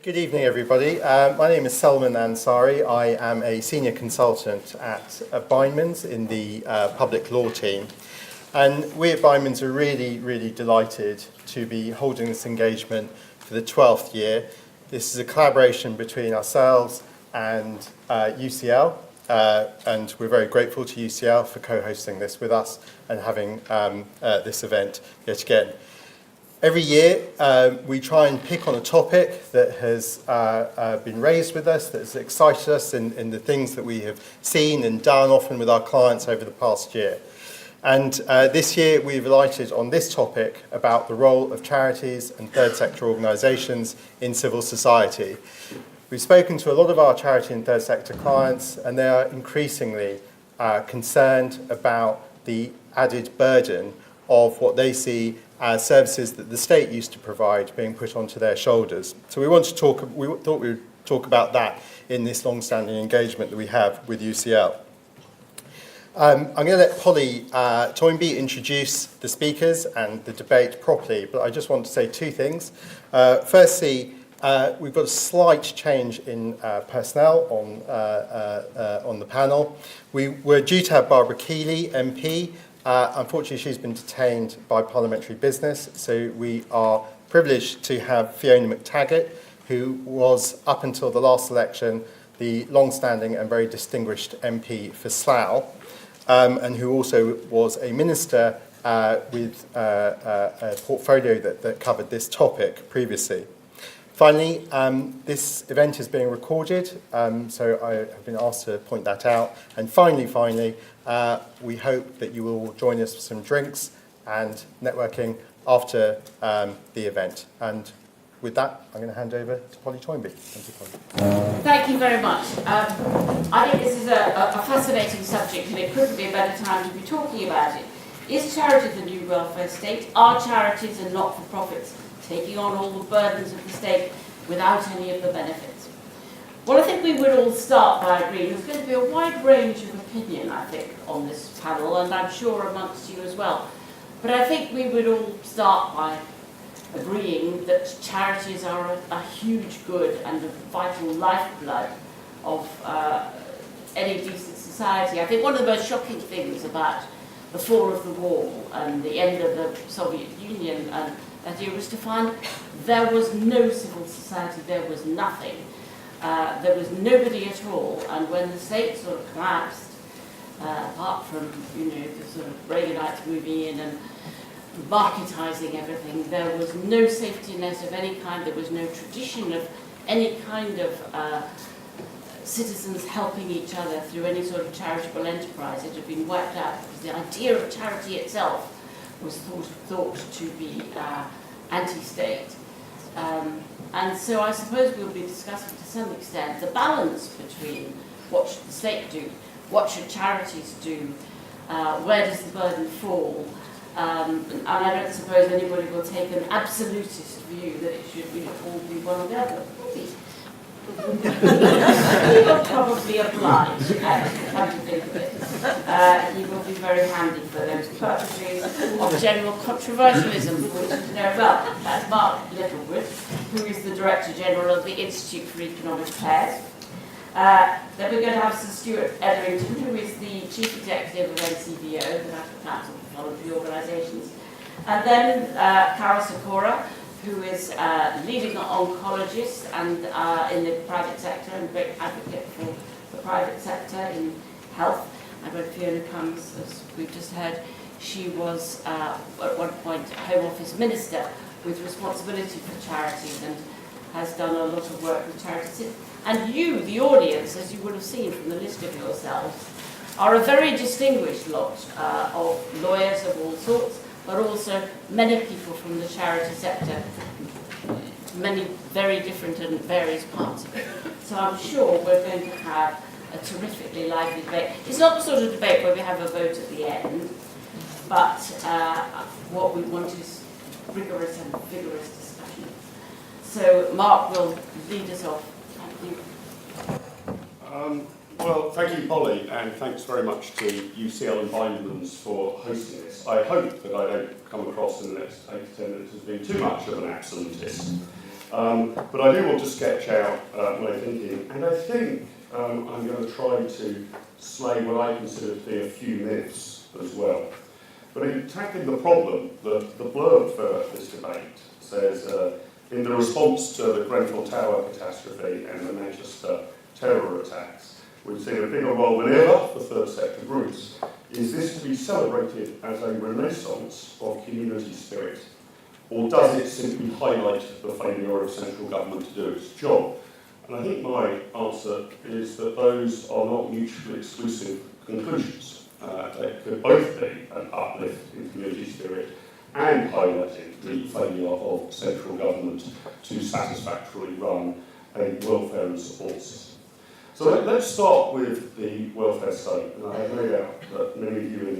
Good evening, everybody. My name is Salman Ansari. I am a senior consultant at Bindmans in the public law team. And we at Bindmans are really delighted to be holding this engagement for the 12th year. This is a collaboration between ourselves and UCL, and we're very grateful to UCL for co-hosting this with us and having this event yet again. Every year, we try and pick on a topic that has been raised with us, that has excited us in the things that we have seen and done often with our clients over the past year. And this year, we've alighted on this topic about the role of charities and third sector organisations in civil society. We've spoken to a lot of our charity and third sector clients, and they are increasingly concerned about the added burden of what they see as services that the state used to provide being put onto their shoulders. So we thought we would talk about that in this long-standing engagement that we have with UCL. I'm going to let Polly Toynbee introduce the speakers and the debate properly, but I just want to say two things. Firstly, we've got a slight change in personnel on the panel. We were due to have Barbara Keeley, MP. Unfortunately, she's been detained by parliamentary business, so we are privileged to have Fiona McTaggart, who was, up until the last election, the long-standing and very distinguished MP for Slough, and who also was a minister with a portfolio that covered this topic previously. Finally, this event is being recorded, so I have been asked to point that out. And finally, we hope that you will join us for some drinks and networking after the event. And with that, I'm going to hand over to Polly Toynbee. Thank you, Polly. Thank you very much. I think this is a fascinating subject, and it couldn't be a better time to be talking about it. Is charity the new welfare state? Are charities and not-for-profits taking on all the burdens of the state without any of the benefits? Well, I think we would all start by agreeing there's going to be a wide range of opinion, I think, on this panel, and I'm sure amongst you as well. But I think we would all start by agreeing that charities are a huge good and a vital lifeblood of any decent society. I think one of the most shocking things about the fall of the wall and the end of the Soviet Union and that year was to find there was no civil society, there was nothing. There was nobody at all, and when the state sort of collapsed, apart from the sort of Reaganites moving in and marketising everything, there was no safety net of any kind, there was no tradition of any kind of citizens helping each other through any sort of charitable enterprise. It had been wiped out because the idea of charity itself was thought to be anti-state. And so I suppose we'll be discussing to some extent the balance between what should the state do, what should charities do, where does the burden fall, and I don't suppose anybody will take an absolutist view that it should all be one or the other. He will probably oblige, actually, come to think of it. He will be very handy for those purposes of general controversialism, which you know well. That's Mark Littlewood, who is the Director General of the Institute for Economic Affairs. Then we're going to have Sir Stuart Etherington, who is the Chief Executive of NCVO, the National Council for Voluntary Organisations. And then Carol Sikora, who is leading oncologist and in the private sector and a great advocate for the private sector in health. And when Fiona comes, as we've just heard, she was at one point Home Office Minister with responsibility for charities and has done a lot of work with charities. And you, the audience, as you would have seen from the list of yourselves, are a very distinguished lot of lawyers of all sorts, but also many people from the charity sector, many very different and various parts of it. So I'm sure we're going to have a terrifically lively debate. It's not the sort of debate where we have a vote at the end, but what we want is rigorous and vigorous discussion. So Mark will lead us off. Thank you. Well, thank you, Polly, and thanks very much to UCL and Bindmans for hosting this. I hope that I don't come across in the next 8 to 10 minutes as being too much of an absolutist. But I do want to sketch out my thinking, and I think I'm going to try to slay what I consider to be a few myths as well. But in tackling the problem, the blurb for this debate says, in the response to the Grenfell Tower catastrophe and the Manchester terror attacks, we've seen a bigger role than ever for third sector groups. Is this to be celebrated as a renaissance of community spirit, or does it simply highlight the failure of central government to do its job? And I think my answer is that those are not mutually exclusive conclusions. They could both be an uplift in community spirit and highlighting the failure of central government to satisfactorily run a welfare and support system. So let's start with the welfare state, and I have no doubt that many of you in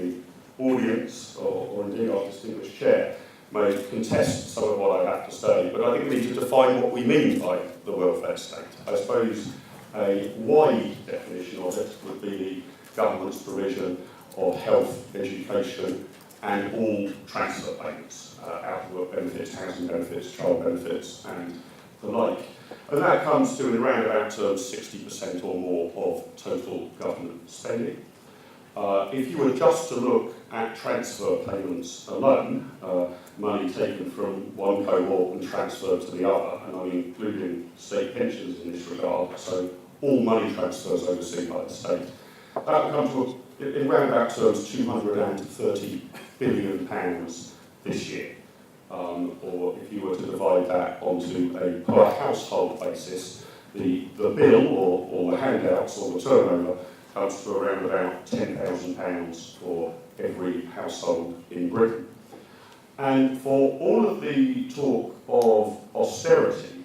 the audience, or indeed our distinguished chair, may contest some of what I have to say, but I think we need to define what we mean by the welfare state. I suppose a wide definition of it would be the government's provision of health, education, and all transfer payments, out-of-work benefits, housing benefits, child benefits, and the like. And that comes to, in roundabout terms, 60% or more of total government spending. If you were just to look at transfer payments alone, money taken from one cohort and transferred to the other, and I'm including state pensions in this regard, so all money transfers overseen by the state, that would come to, in roundabout terms, £230 billion this year. Or if you were to divide that onto a per household basis, the bill or the handouts or the turnover comes to around about £10,000 for every household in Britain. And for all of the talk of austerity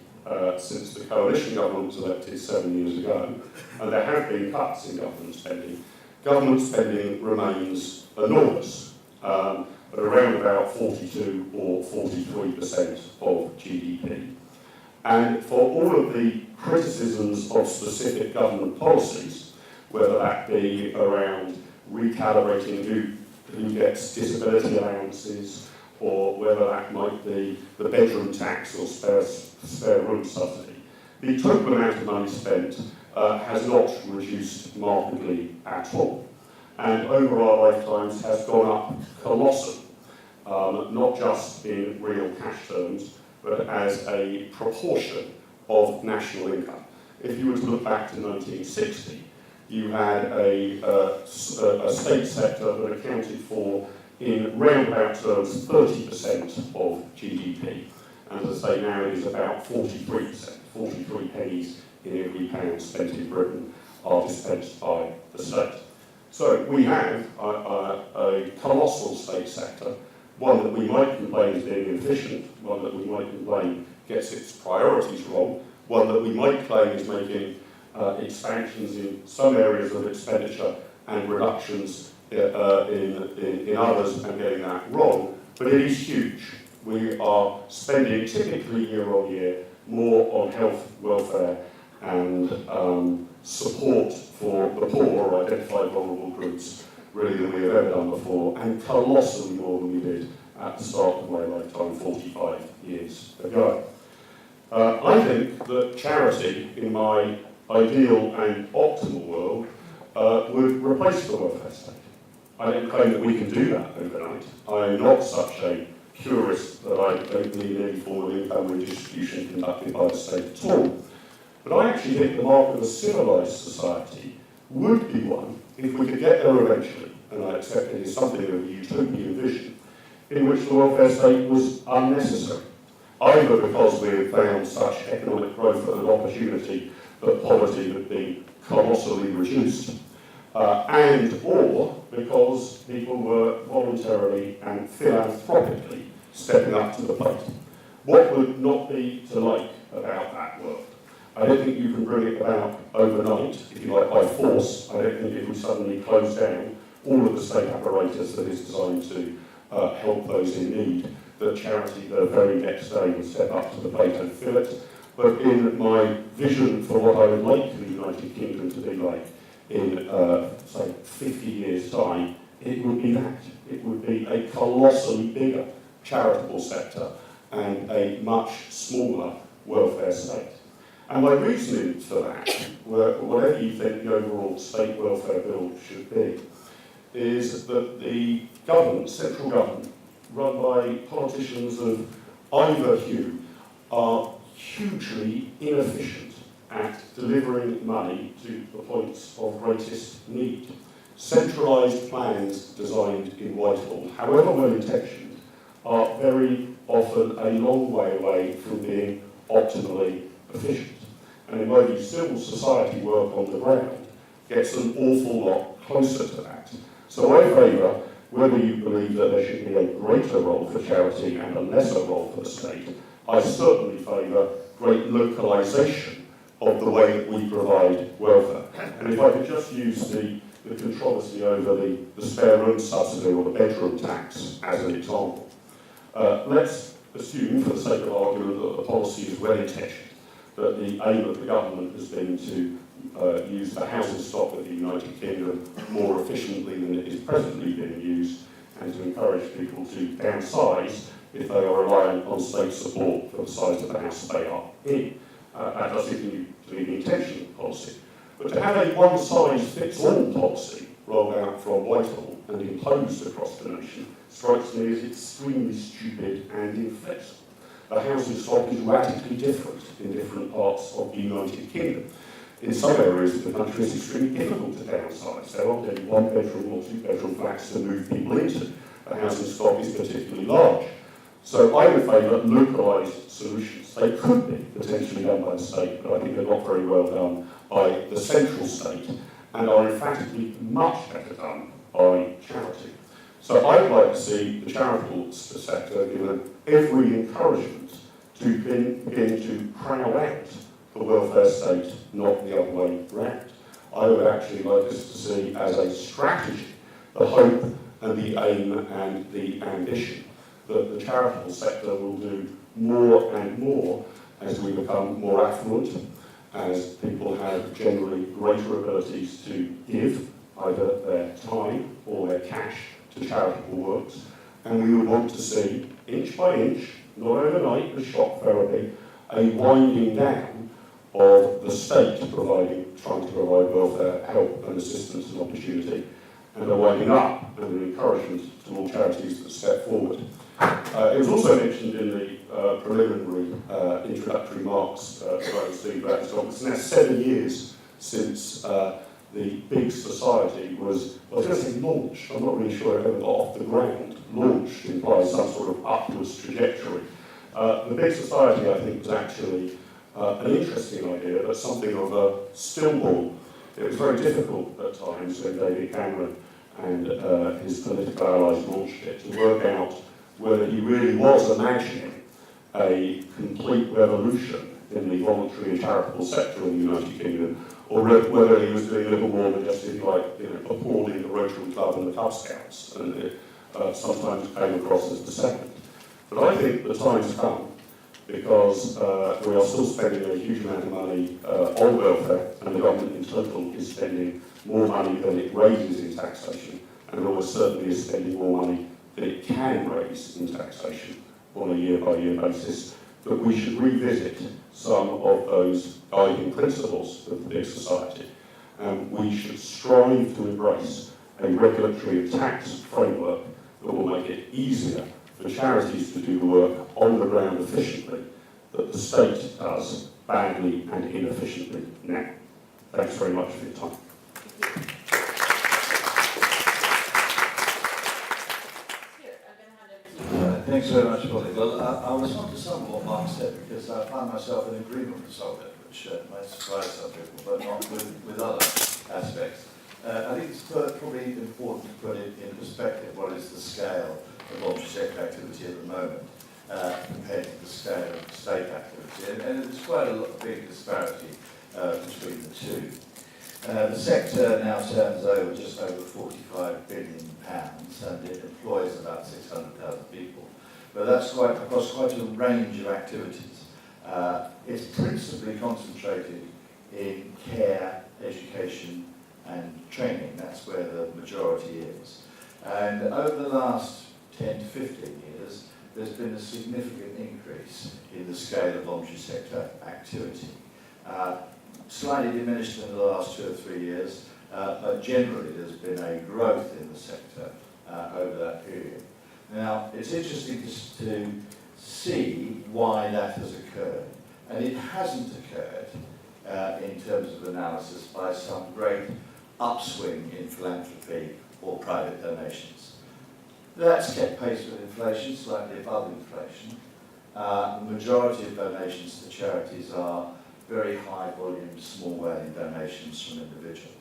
since the coalition government was elected 7 years ago, and there have been cuts in government spending remains enormous, at around about 42 or 43% of GDP. And for all of the criticisms of specific government policies, whether that be around recalibrating who gets disability allowances, or whether that might be the bedroom tax or spare room subsidy, the total amount of money spent has not reduced markedly at all. And over our lifetimes has gone up colossally, not just in real cash terms, but as a proportion of national income. If you were to look back to 1960, you had a state sector that accounted for, in roundabout terms, 30% of GDP. And as I say, now it is about 43%, 43 pennies in every pound spent in Britain are dispensed by the state. So we have a colossal state sector, one that we might complain is being inefficient, one that we might complain gets its priorities wrong, one that we might claim is making expansions in some areas of expenditure and reductions in others and getting that wrong, but it is huge. We are spending typically year on year more on health, welfare and support for the poor or identified vulnerable groups really than we have ever done before, and colossally more than we did at the start of my lifetime 45 years ago. I think that charity, in my ideal and optimal world, would replace the welfare state. I don't claim that we can do that overnight. I am not such a purist that I don't need any form of income redistribution conducted by the state at all. But I actually think the mark of a civilised society would be one, if we could get there eventually, and I accept it is something of a utopian vision, in which the welfare state was unnecessary, either because we have found such economic growth and opportunity that poverty had been colossally reduced, and or because people were voluntarily and philanthropically stepping up to the plate. What would not be to like about that world? I don't think you can bring it about overnight, if you like, by force. I don't think if we suddenly close down all of the state apparatus that is designed to help those in need, that charity the very next day would step up to the plate and fill it. But in my vision for what I would like the United Kingdom to be like in, say, 50 years' time, it would be that. It would be a colossally bigger charitable sector and a much smaller welfare state. And my reasoning for that, whatever you think the overall state welfare bill should be, is that the government, central government, run by politicians of either hue, are hugely inefficient at delivering money to the points of greatest need. Centralised plans designed in Whitehall, however well intentioned, are very often a long way away from being optimally efficient. And in my view, civil society work on the ground gets an awful lot closer to that. So I favour, whether you believe that there should be a greater role for charity and a lesser role for the state, I certainly favour great localisation of the way that we provide welfare. And if I could just use the controversy over the spare room subsidy or the bedroom tax as an example. Let's assume, for the sake of argument, that the policy is well intentioned, that the aim of the government has been to use the housing stock of the United Kingdom more efficiently than it is presently being used, and to encourage people to downsize if they are reliant on state support for the size of the house they are in. That does seem to be the intention of the policy. But to have a one-size-fits-all policy rolled out from Whitehall and imposed across the nation strikes me as extremely stupid and inflexible. The housing stock is radically different in different parts of the United Kingdom. In some areas of the country, it's extremely difficult to downsize. There aren't any one-bedroom or two-bedroom flats to move people into. The housing stock is particularly large. So I would favour localised solutions. They could be potentially done by the state, but I think they're not very well done by the central state, and are emphatically much better done by charity. So I would like to see the charitable sector given every encouragement to begin to crowd out the welfare state, not the other way round. I would actually like us to see as a strategy the hope and the aim and the ambition that the charitable sector will do more and more as we become more affluent, as people have generally greater abilities to give either their time or their cash to charitable works, and we would want to see, inch by inch, not overnight with shock therapy, a winding down of the state trying to provide welfare, help and assistance and opportunity, and a winding up and an encouragement to all charities that step forward. It was also mentioned in the preliminary introductory remarks that I was thinking about this topic. It's now 7 years since the big society was, I was going to say launched, I'm not really sure it ever got off the ground. Launched implies some sort of upwards trajectory. The big society, I think, was actually an interesting idea, but something of a stillborn. It was very difficult at times when David Cameron and his political allies launched it to work out whether he really was imagining a complete revolution in the voluntary and charitable sector in the United Kingdom, or whether he was doing a little more than just, if you like, appalling the Rotary Club and the Cub Scouts, and it sometimes came across as the second. But I think the time's come, because we are still spending a huge amount of money on welfare, and the government in total is spending more money than it raises in taxation, and almost certainly is spending more money than it can raise in taxation on a year-by-year basis, that we should revisit some of those guiding principles of the big society. We should strive to embrace a regulatory and tax framework that will make it easier for charities to do the work on the ground efficiently that the state does badly and inefficiently now. Thanks very much for your time. Thanks very much, Polly. Well, I'll respond to some of what Mark said, because I find myself in agreement with some of it, which might surprise some people, but not with other aspects. I think it's probably important to put it in perspective. What is the scale of voluntary sector activity at the moment compared to the scale of state activity? And there's quite a big disparity between the two. The sector now turns over just over £45 billion, and it employs about 600,000 people. But that's across quite a range of activities. It's principally concentrated in care, education and training. That's where the majority is. And over the last 10 to 15 years, there's been a significant increase in the scale of voluntary sector activity. Slightly diminished in the last 2 or 3 years, but generally there's been a growth in the sector over that period. Now, it's interesting to see why that has occurred. And it hasn't occurred in terms of analysis by some great upswing in philanthropy or private donations. That's kept pace with inflation, slightly above inflation. The majority of donations to charities are very high volume, small value donations from individuals.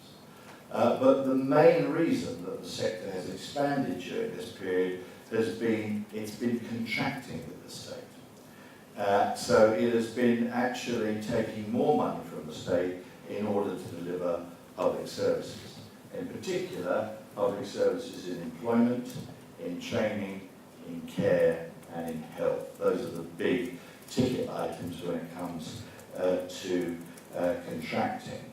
But the main reason that the sector has expanded during this period has been it's been contracting with the state. So it has been actually taking more money from the state in order to deliver public services. In particular, public services in employment, in training, in care and in health. Those are the big ticket items when it comes to contracting.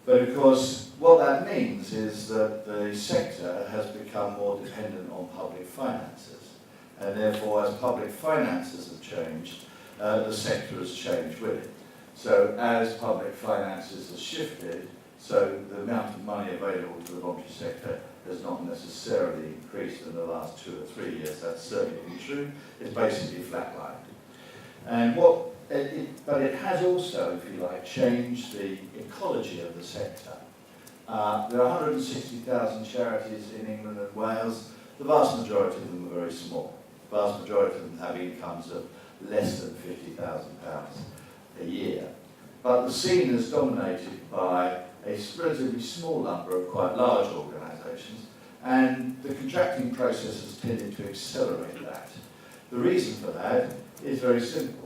But of course, what that means is that the sector has become more dependent on public finances. And therefore, as public finances have changed, the sector has changed with it. So as public finances have shifted, so the amount of money available to the voluntary sector has not necessarily increased in the last 2 or 3 years. That's certainly been true. It's basically flatlined. And but it has also, if you like, changed the ecology of the sector. There are 160,000 charities in England and Wales. The vast majority of them are very small. The vast majority of them have incomes of less than £50,000 a year. But the scene is dominated by a relatively small number of quite large organisations, and the contracting process has tended to accelerate that. The reason for that is very simple.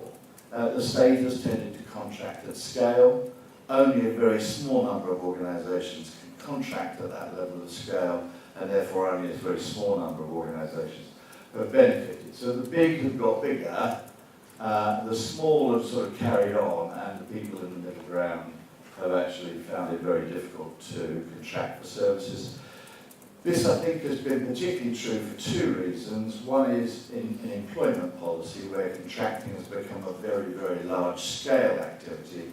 The state has tended to contract at scale. Only a very small number of organisations can contract at that level of scale, and therefore only a very small number of organisations have benefited. So the big have got bigger, the small have sort of carried on, and the people in the middle ground have actually found it very difficult to contract for services. This, I think, has been particularly true for 2 reasons. One is in employment policy, where contracting has become a very, very large-scale activity,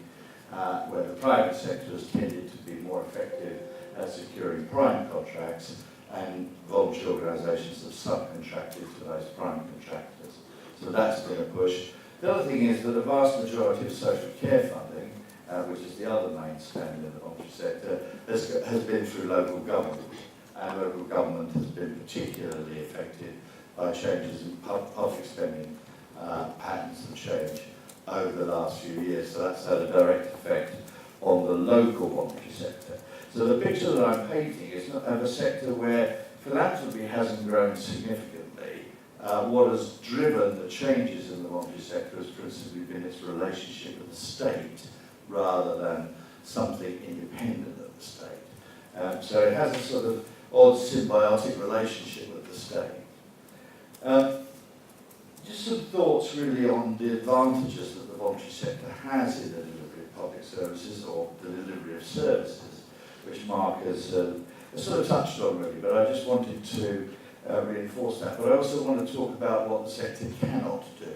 where the private sector has tended to be more effective at securing prime contracts, and voluntary organisations have subcontracted to those prime contractors. So that's been a push. The other thing is that a vast majority of social care funding, which is the other main spend in the voluntary sector, has been through local government. And local government has been particularly affected by changes in public spending patterns and change over the last few years. So that's had a direct effect on the local voluntary sector. So the picture that I'm painting is of a sector where philanthropy hasn't grown significantly. What has driven the changes in the voluntary sector has principally been its relationship with the state rather than something independent of the state. So it has a sort of odd symbiotic relationship with the state. Just some thoughts really on the advantages that the voluntary sector has in the delivery of public services or the delivery of services, which Mark has sort of touched on really, but I just wanted to reinforce that. But I also want to talk about what the sector cannot do.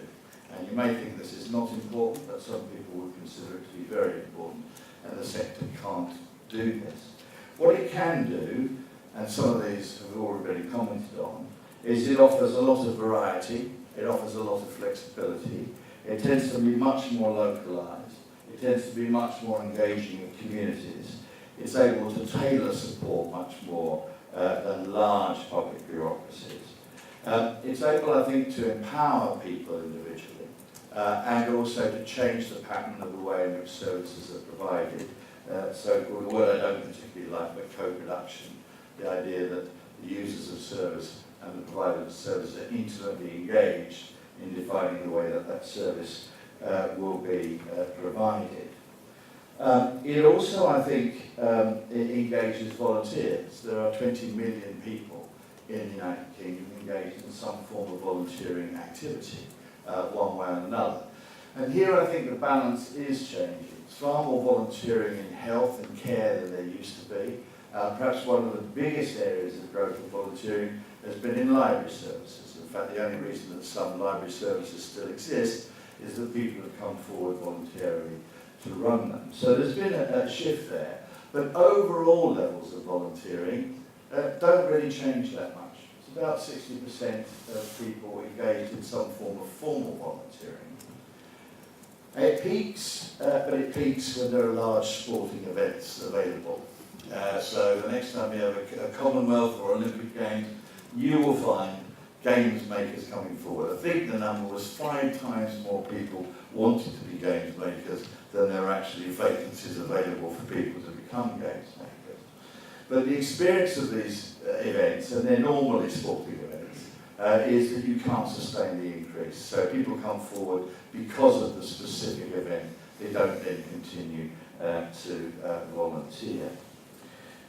And you may think this is not important, but some people would consider it to be very important, and the sector can't do this. What it can do, and some of these have already been commented on, is it offers a lot of variety, it offers a lot of flexibility, it tends to be much more localised, it tends to be much more engaging with communities, it's able to tailor support much more than large public bureaucracies. It's able, I think, to empower people individually and also to change the pattern of the way in which services are provided. So the word I don't particularly like, but co-production. The idea that the users of service and the providers of service are intimately engaged in defining the way that that service will be provided. It also, I think, it engages volunteers. There are 20 million people in the United Kingdom engaged in some form of volunteering activity, one way or another. And here I think the balance is changing. It's far more volunteering in health and care than there used to be. Perhaps one of the biggest areas of growth of volunteering has been in library services. In fact, the only reason that some library services still exist is that people have come forward voluntarily to run them. So there's been a shift there, but overall levels of volunteering don't really change that much. It's about 60% of people engaged in some form of formal volunteering. It peaks, but it peaks when there are large sporting events available. So the next time you have a Commonwealth or Olympic Games, you will find games makers coming forward. I think the number was 5 times more people wanted to be games makers than there are actually vacancies available for people to become games makers. But the experience of these events, and they're normally sporting events, is that you can't sustain the increase. So people come forward because of the specific event. They don't then continue to volunteer.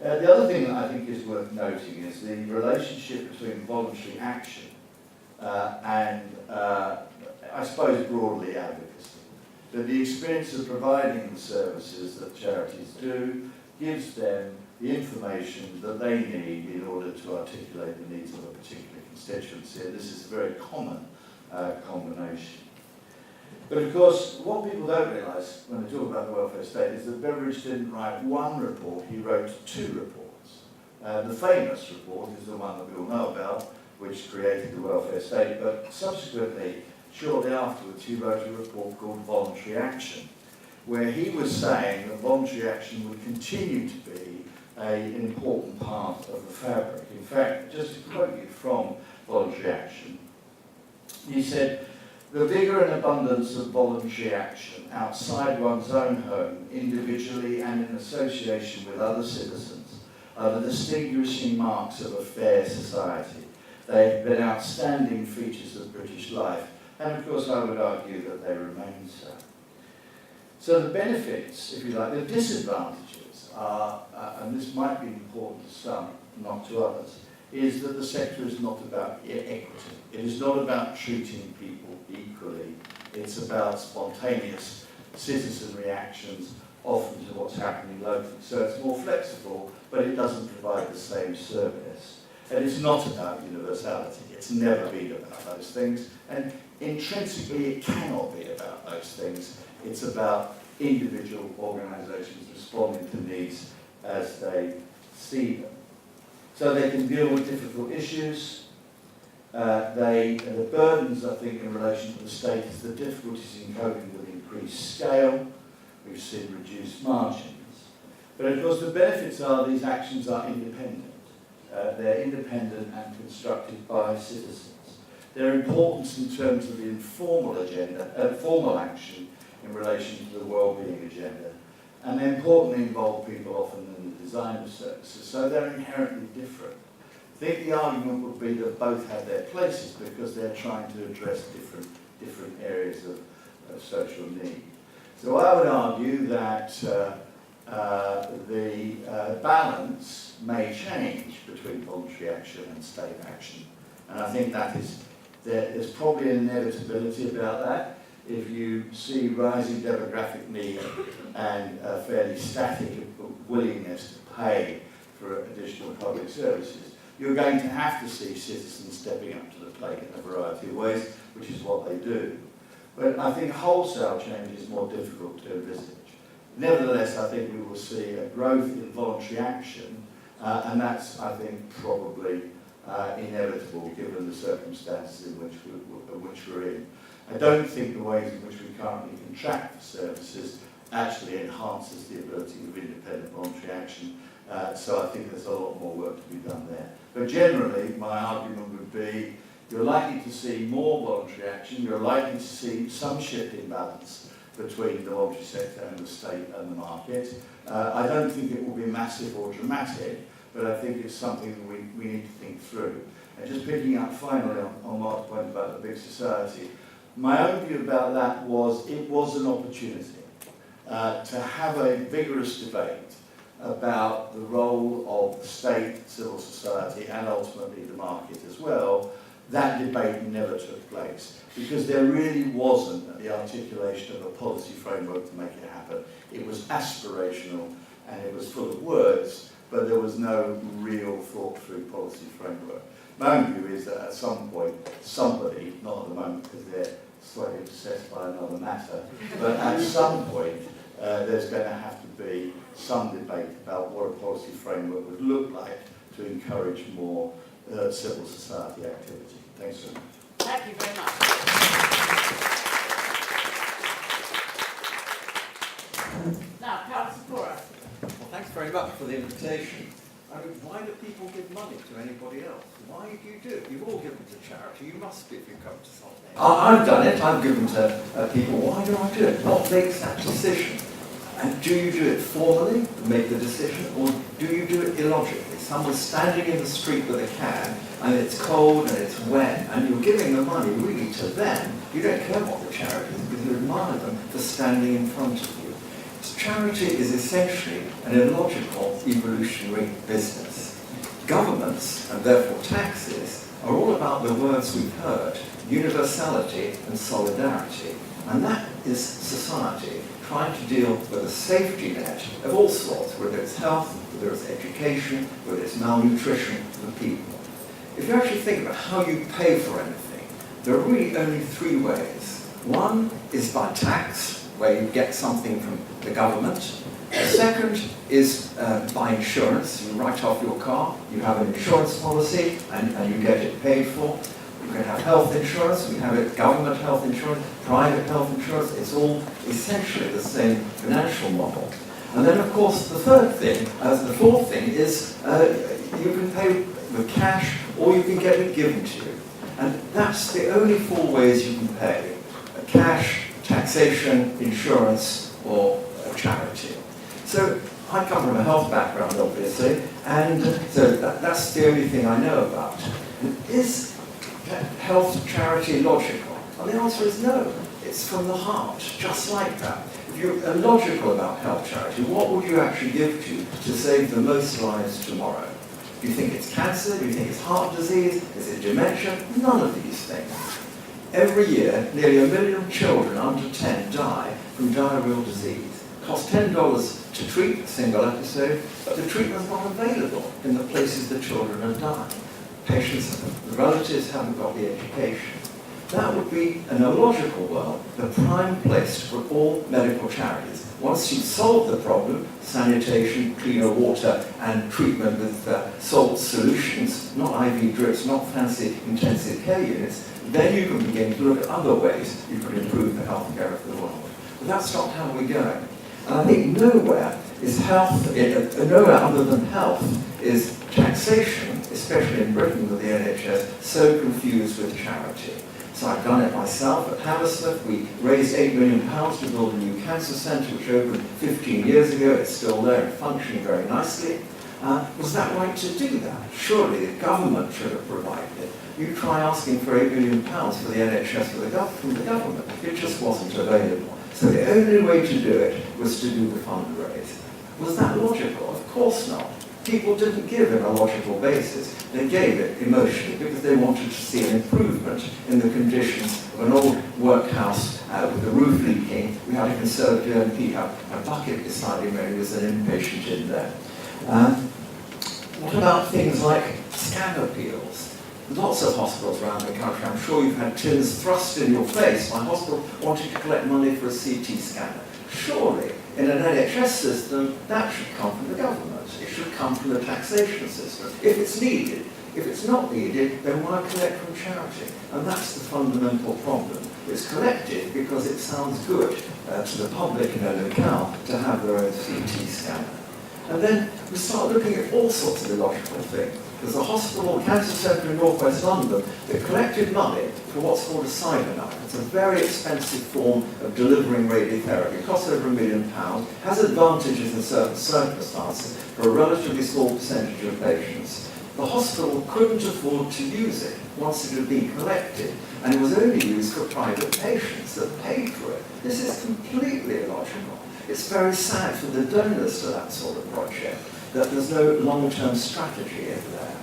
The other thing that I think is worth noting is the relationship between voluntary action and, I suppose, broadly advocacy. That the experience of providing the services that charities do gives them the information that they need in order to articulate the needs of a particular constituency. And this is a very common combination. But of course, what people don't realise when they talk about the welfare state is that Beveridge didn't write one report, he wrote 2 reports. The famous report is the one that we all know about, which created the welfare state, but subsequently, shortly afterwards, he wrote a report called Voluntary Action, where he was saying that voluntary action would continue to be an important part of the fabric. In fact, just to quote you from Voluntary Action, he said, "The vigour and abundance of voluntary action outside one's own home, individually and in association with other citizens, are the distinguishing marks of a fair society. They have been outstanding features of British life, and of course I would argue that they remain so." So the benefits, if you like, the disadvantages are, and this might be important to some, not to others, is that the sector is not about equity. It is not about treating people equally. It's about spontaneous citizen reactions, often to what's happening locally. So it's more flexible, but it doesn't provide the same service. And it's not about universality. It's never been about those things. And intrinsically, it cannot be about those things. It's about individual organisations responding to needs as they see them. So they can deal with difficult issues. The burdens, I think, in relation to the state is the difficulties in coping with increased scale. We've seen reduced margins. But of course the benefits are these actions are independent. They're independent and constructed by citizens. Their importance in terms of the informal agenda, formal action in relation to the well-being agenda. And they importantly involve people often in the design of services, so they're inherently different. I think the argument would be that both have their places because they're trying to address different areas of social need. So I would argue that the balance may change between voluntary action and state action. And I think that there's probably an inevitability about that. If you see rising demographic need and a fairly static willingness to pay for additional public services, you're going to have to see citizens stepping up to the plate in a variety of ways, which is what they do. But I think wholesale change is more difficult to envisage. Nevertheless, I think we will see a growth in voluntary action, and that's, I think, probably inevitable given the circumstances in which we're in. I don't think the ways in which we currently contract for services actually enhances the ability of independent voluntary action. So I think there's a lot more work to be done there. But generally, my argument would be you're likely to see more voluntary action, you're likely to see some shift in balance between the voluntary sector and the state and the market. I don't think it will be massive or dramatic, but I think it's something that we need to think through. And just picking up finally on Mark's point about the big society, my own view about that was it was an opportunity to have a vigorous debate about the role of the state, civil society, and ultimately the market as well. That debate never took place because there really wasn't the articulation of a policy framework to make it happen. It was aspirational and it was full of words, but there was no real thought-through policy framework. My own view is that at some point, somebody, not at the moment because they're slightly obsessed by another matter, but at some point there's going to have to be some debate about what a policy framework would look like to encourage more civil society activity. Thanks so much. Thank you very much. Now, Councillor Cora. Well, thanks very much for the invitation. I mean, why do people give money to anybody else? Why do you do it? You've all given to charity. You must be if you come to something. I've done it. I've given to people. Why do I do it? What makes that decision? And do you do it formally, make the decision, or do you do it illogically? Someone's standing in the street with a can, and it's cold and it's wet, and you're giving the money really to them. You don't care what the charity is, because you admire them for standing in front of you. Charity is essentially an illogical evolutionary business. Governments, and therefore taxes, are all about the words we've heard, universality and solidarity. And that is society trying to deal with a safety net of all sorts, whether it's health, whether it's education, whether it's malnutrition for people. If you actually think about how you pay for anything, there are really only three ways. One is by tax, where you get something from the government. The second is by insurance. You write off your car, you have an insurance policy, and you get it paid for. You can have health insurance, we have it, government health insurance, private health insurance. It's all essentially the same financial model. And then, of course, the fourth thing is you can pay with cash or you can get it given to you. And that's the only four ways you can pay: cash, taxation, insurance, or charity. So I come from a health background, obviously, and so that's the only thing I know about. Is health charity logical? Well, the answer is no. It's from the heart, just like that. If you're illogical about health charity, what would you actually give to save the most lives tomorrow? Do you think it's cancer? Do you think it's heart disease? Is it dementia? None of these things. Every year, nearly 1 million children under 10 die from diarrheal disease. It costs $10 to treat a single episode, but the treatment's not available in the places the children are dying. Patients, the relatives haven't got the education. That would be, in a logical world, the prime place for all medical charities. Once you've solved the problem, sanitation, cleaner water, and treatment with salt solutions, not IV drips, not fancy intensive care units, then you can begin to look at other ways you could improve the healthcare of the world. But that's not how we're going. And I think nowhere is health, nowhere other than health, is taxation, especially in Britain with the NHS, so confused with charity. So I've done it myself at Hammersmith. We raised £8 million to build a new cancer centre, which opened 15 years ago. It's still there and functioning very nicely. Was that right to do that? Surely the government should have provided it. You try asking for £8 million for the NHS from the government. It just wasn't available. So the only way to do it was to do the fundraise. Was that logical? Of course not. People didn't give in a logical basis. They gave it emotionally because they wanted to see an improvement in the conditions of an old workhouse with the roof leaking. We had a Conservative MP have a bucket beside him when he was an inpatient in there. What about things like scam appeals? Lots of hospitals around the country, I'm sure you've had tins thrust in your face by hospital wanting to collect money for a CT scanner. Surely, in an NHS system, that should come from the government. It should come from the taxation system, if it's needed. If it's not needed, then why collect from charity? And that's the fundamental problem. It's collected because it sounds good to the public in a locale to have their own CT scanner. And then we start looking at all sorts of illogical things. There's a hospital, cancer centre in North West London, that collected money for what's called a cyberknife. It's a very expensive form of delivering radiotherapy. It costs over £1 million, has advantages in certain circumstances for a relatively small percentage of patients. The hospital couldn't afford to use it once it had been collected, and it was only used for private patients that paid for it. This is completely illogical. It's very sad for the donors to that sort of project that there's no long-term strategy in there.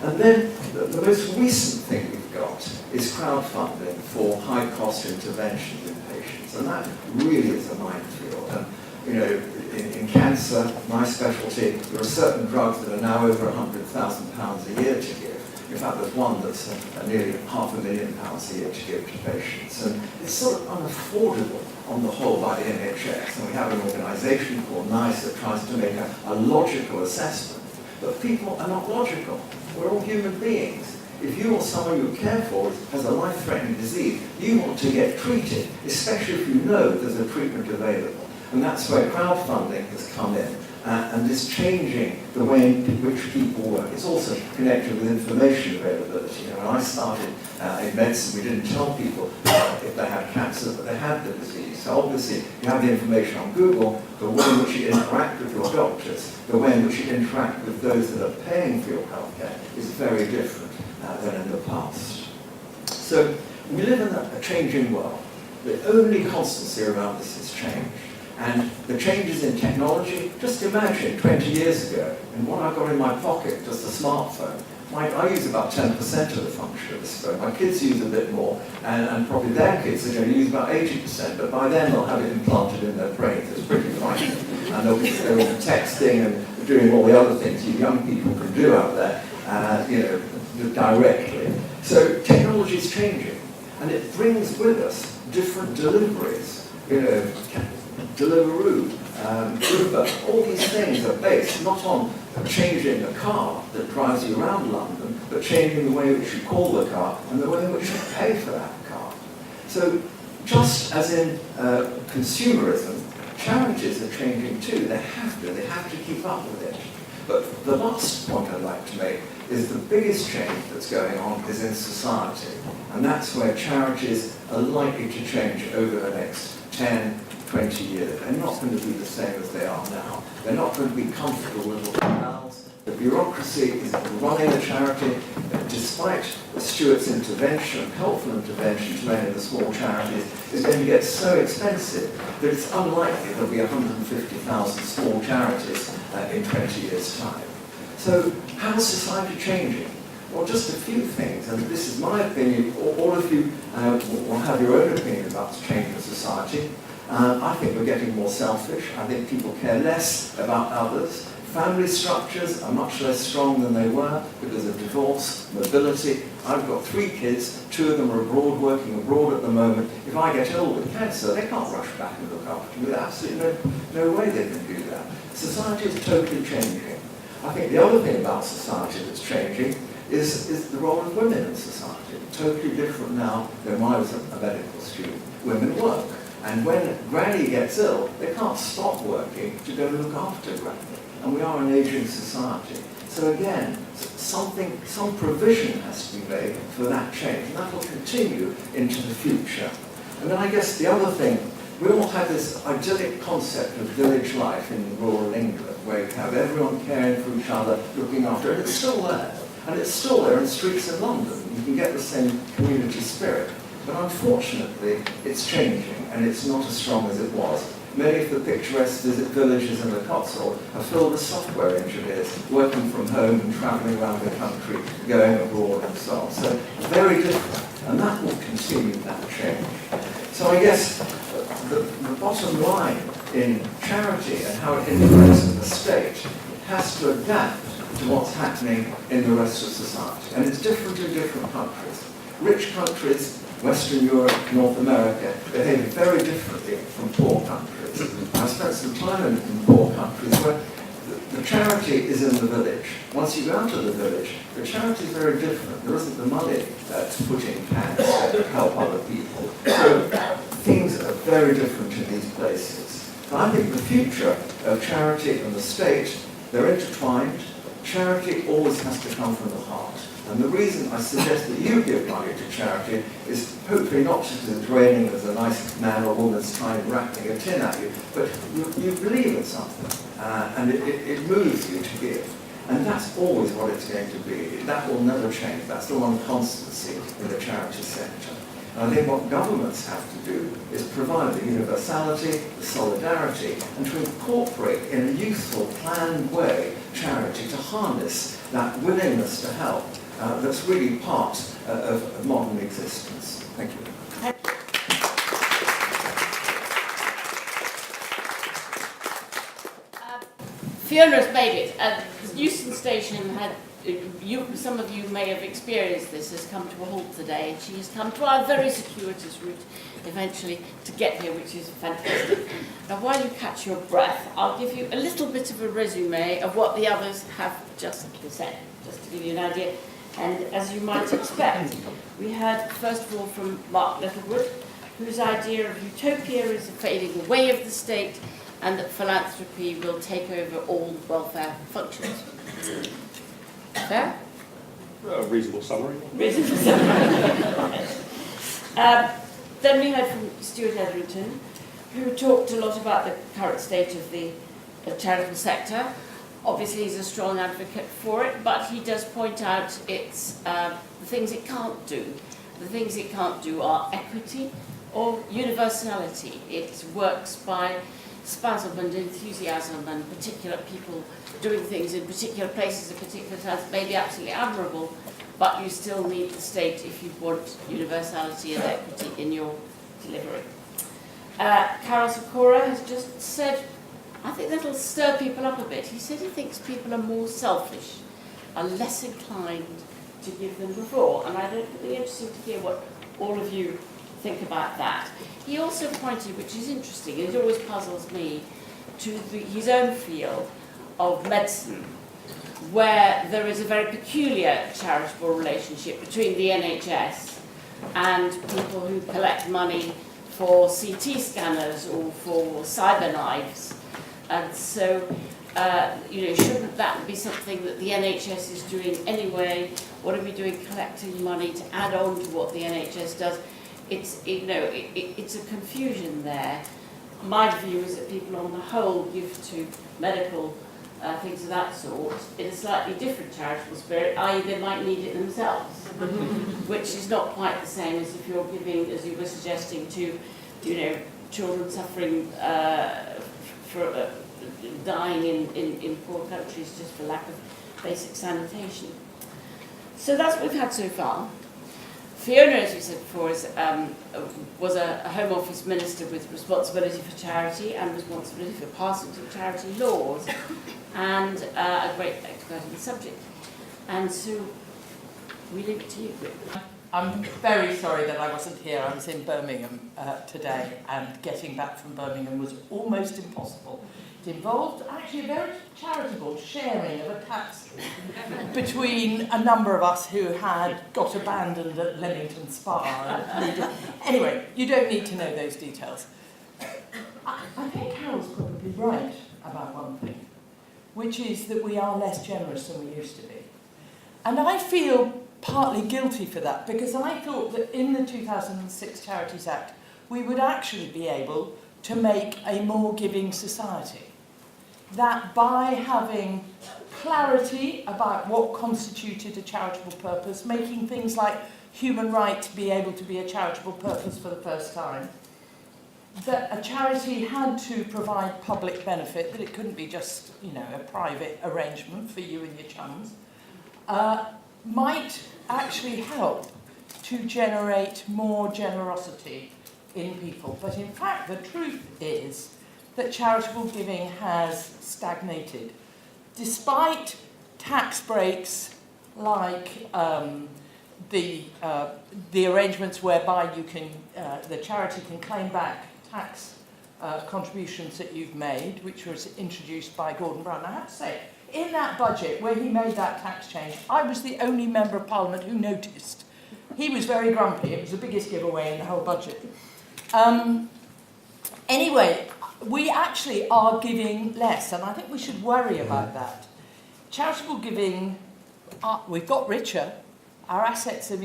And then the most recent thing we've got is crowdfunding for high-cost interventions in patients, and that really is a minefield. And you know, in cancer, my specialty, there are certain drugs that are now over £100,000 a year to give. In fact, there's one that's nearly £500,000 a year to give to patients. And it's sort of unaffordable on the whole by the NHS. And we have an organisation called NICE that tries to make a logical assessment. But people are not logical. We're all human beings. If you or someone you care for has a life-threatening disease, you want to get treated, especially if you know there's a treatment available. And that's where crowdfunding has come in. And is changing the way in which people work. It's also connected with information availability. When I started in medicine, we didn't tell people if they had cancer, but they had the disease. So obviously, you have the information on Google, the way in which you interact with your doctors, the way in which you interact with those that are paying for your healthcare is very different than in the past. So we live in a changing world. The only constancy around this is change. And the changes in technology, just imagine 20 years ago, and what I've got in my pocket, just a smartphone. I use about 10% of the function of this phone. My kids use a bit more, and probably their kids are going to use about 80%, but by then they'll have it implanted in their brains. It's pretty frightening. And they'll be texting and doing all the other things you young people can do out there, directly. So technology is changing, and it brings with us different deliveries. Deliveroo, Uber, all these things are based not on changing a car that drives you around London, but changing the way in which you call the car and the way in which you pay for that car. So just as in consumerism, charities are changing too. They have to keep up with it. But the last point I'd like to make is the biggest change that's going on is in society. And that's where charities are likely to change over the next 10, 20 years. They're not going to be the same as they are now. They're not going to be comfortable little canals. The bureaucracy is running a charity, despite Stuart's intervention, helpful intervention to many of the small charities, is going to get so expensive that it's unlikely there'll be 150,000 small charities in 20 years' time. So how is society changing? Well, just a few things, and this is my opinion. All of you will have your own opinion about the change of society. I think we're getting more selfish. I think people care less about others. Family structures are much less strong than they were because of divorce, mobility. I've got 3 kids, 2 of them are abroad, working abroad at the moment. If I get ill with cancer, they can't rush back and look after me. There's absolutely no way they can do that. Society is totally changing. I think the other thing about society that's changing is the role of women in society. Totally different now than when I was a medical student. Women work. And when Granny gets ill, they can't stop working to go look after Granny. And we are an aging society. So again, some provision has to be made for that change. And that will continue into the future. And then I guess the other thing, we all have this idyllic concept of village life in rural England, where you have everyone caring for each other, looking after it. It's still there. And it's still there in streets of London. You can get the same community spirit. But unfortunately, it's changing, and it's not as strong as it was. Many of the picturesque villages in the Cotswold are filled with software engineers working from home and travelling around the country, going abroad and so on. So very different, and that will continue that change. So I guess the bottom line in charity and how it integrates with the state has to adapt to what's happening in the rest of society. And it's different in different countries. Rich countries, Western Europe, North America, behave very differently from poor countries. I've spent some time in poor countries where the charity is in the village. Once you go out of the village, the charity is very different. There isn't the money to put in cans to help other people. So things are very different in these places. And I think the future of charity and the state, they're intertwined. Charity always has to come from the heart. And the reason I suggest that you give money to charity is hopefully not just as draining as a nice man or woman's trying wrapping a tin at you, but you believe in something, and it moves you to give. And that's always what it's going to be. That will never change. That's the one constancy in the charity sector. And I think what governments have to do is provide the universality, the solidarity, and to incorporate in a useful, planned way charity to harness that willingness to help that's really part of modern existence. Thank you. Fiona's made it. The Euston Station had some of you may have experienced this, has come to a halt today, and she has come to our very circuitous route eventually to get here, which is fantastic. Now, while you catch your breath, I'll give you a little bit of a resume of what the others have just said, just to give you an idea. And as you might expect, we heard first of all from Mark Littlewood, whose idea of utopia is the fading away of the state and that philanthropy will take over all welfare functions. Fair? A reasonable summary. Reasonable summary. Then we heard from Stuart Etherington, who talked a lot about the current state of the charitable sector. Obviously, he's a strong advocate for it, but he does point out it's the things it can't do. The things it can't do are equity or universality. It works by spasm and enthusiasm, and particular people doing things in particular places at particular times may be absolutely admirable, but you still need the state if you want universality and equity in your delivery. Carol Sikora has just said, I think that'll stir people up a bit. He said he thinks people are more selfish, are less inclined to give than before, and I'd be interested to hear what all of you think about that. He also pointed, which is interesting, it always puzzles me, to his own field of medicine, where there is a very peculiar charitable relationship between the NHS and people who collect money for CT scanners or for cyber knives. And so, shouldn't that be something that the NHS is doing anyway? What are we doing collecting money to add on to what the NHS does? It's a confusion there. My view is that people on the whole give to medical things of that sort in a slightly different charitable spirit, i.e. they might need it themselves, which is not quite the same as if you're giving, as you were suggesting, to, children suffering for dying in poor countries just for lack of basic sanitation. So that's what we've had so far. Fiona, as we said before, was a Home Office minister with responsibility for charity and responsibility for passing of charity laws, and a great expert in the subject. And so we leave it to you. I'm very sorry that I wasn't here. I was in Birmingham today, and getting back from Birmingham was almost impossible. It involved actually a very charitable sharing of a taxi between a number of us who had got abandoned at Leamington Spa. Anyway, you don't need to know those details. I think Carol's probably right about one thing, which is that we are less generous than we used to be. And I feel partly guilty for that, because I thought that in the 2006 Charities Act, we would actually be able to make a more giving society. That by having clarity about what constituted a charitable purpose, making things like human right be able to be a charitable purpose for the first time, that a charity had to provide public benefit, that it couldn't be just, a private arrangement for you and your chums, might actually help to generate more generosity in people. But in fact, the truth is that charitable giving has stagnated. Despite tax breaks like the arrangements whereby the charity can claim back tax contributions that you've made, which was introduced by Gordon Brown. I have to say, in that budget where he made that tax change, I was the only member of Parliament who noticed. He was very grumpy. It was the biggest giveaway in the whole budget. Anyway, we actually are giving less, and I think we should worry about that. Charitable giving, we've got richer, our assets have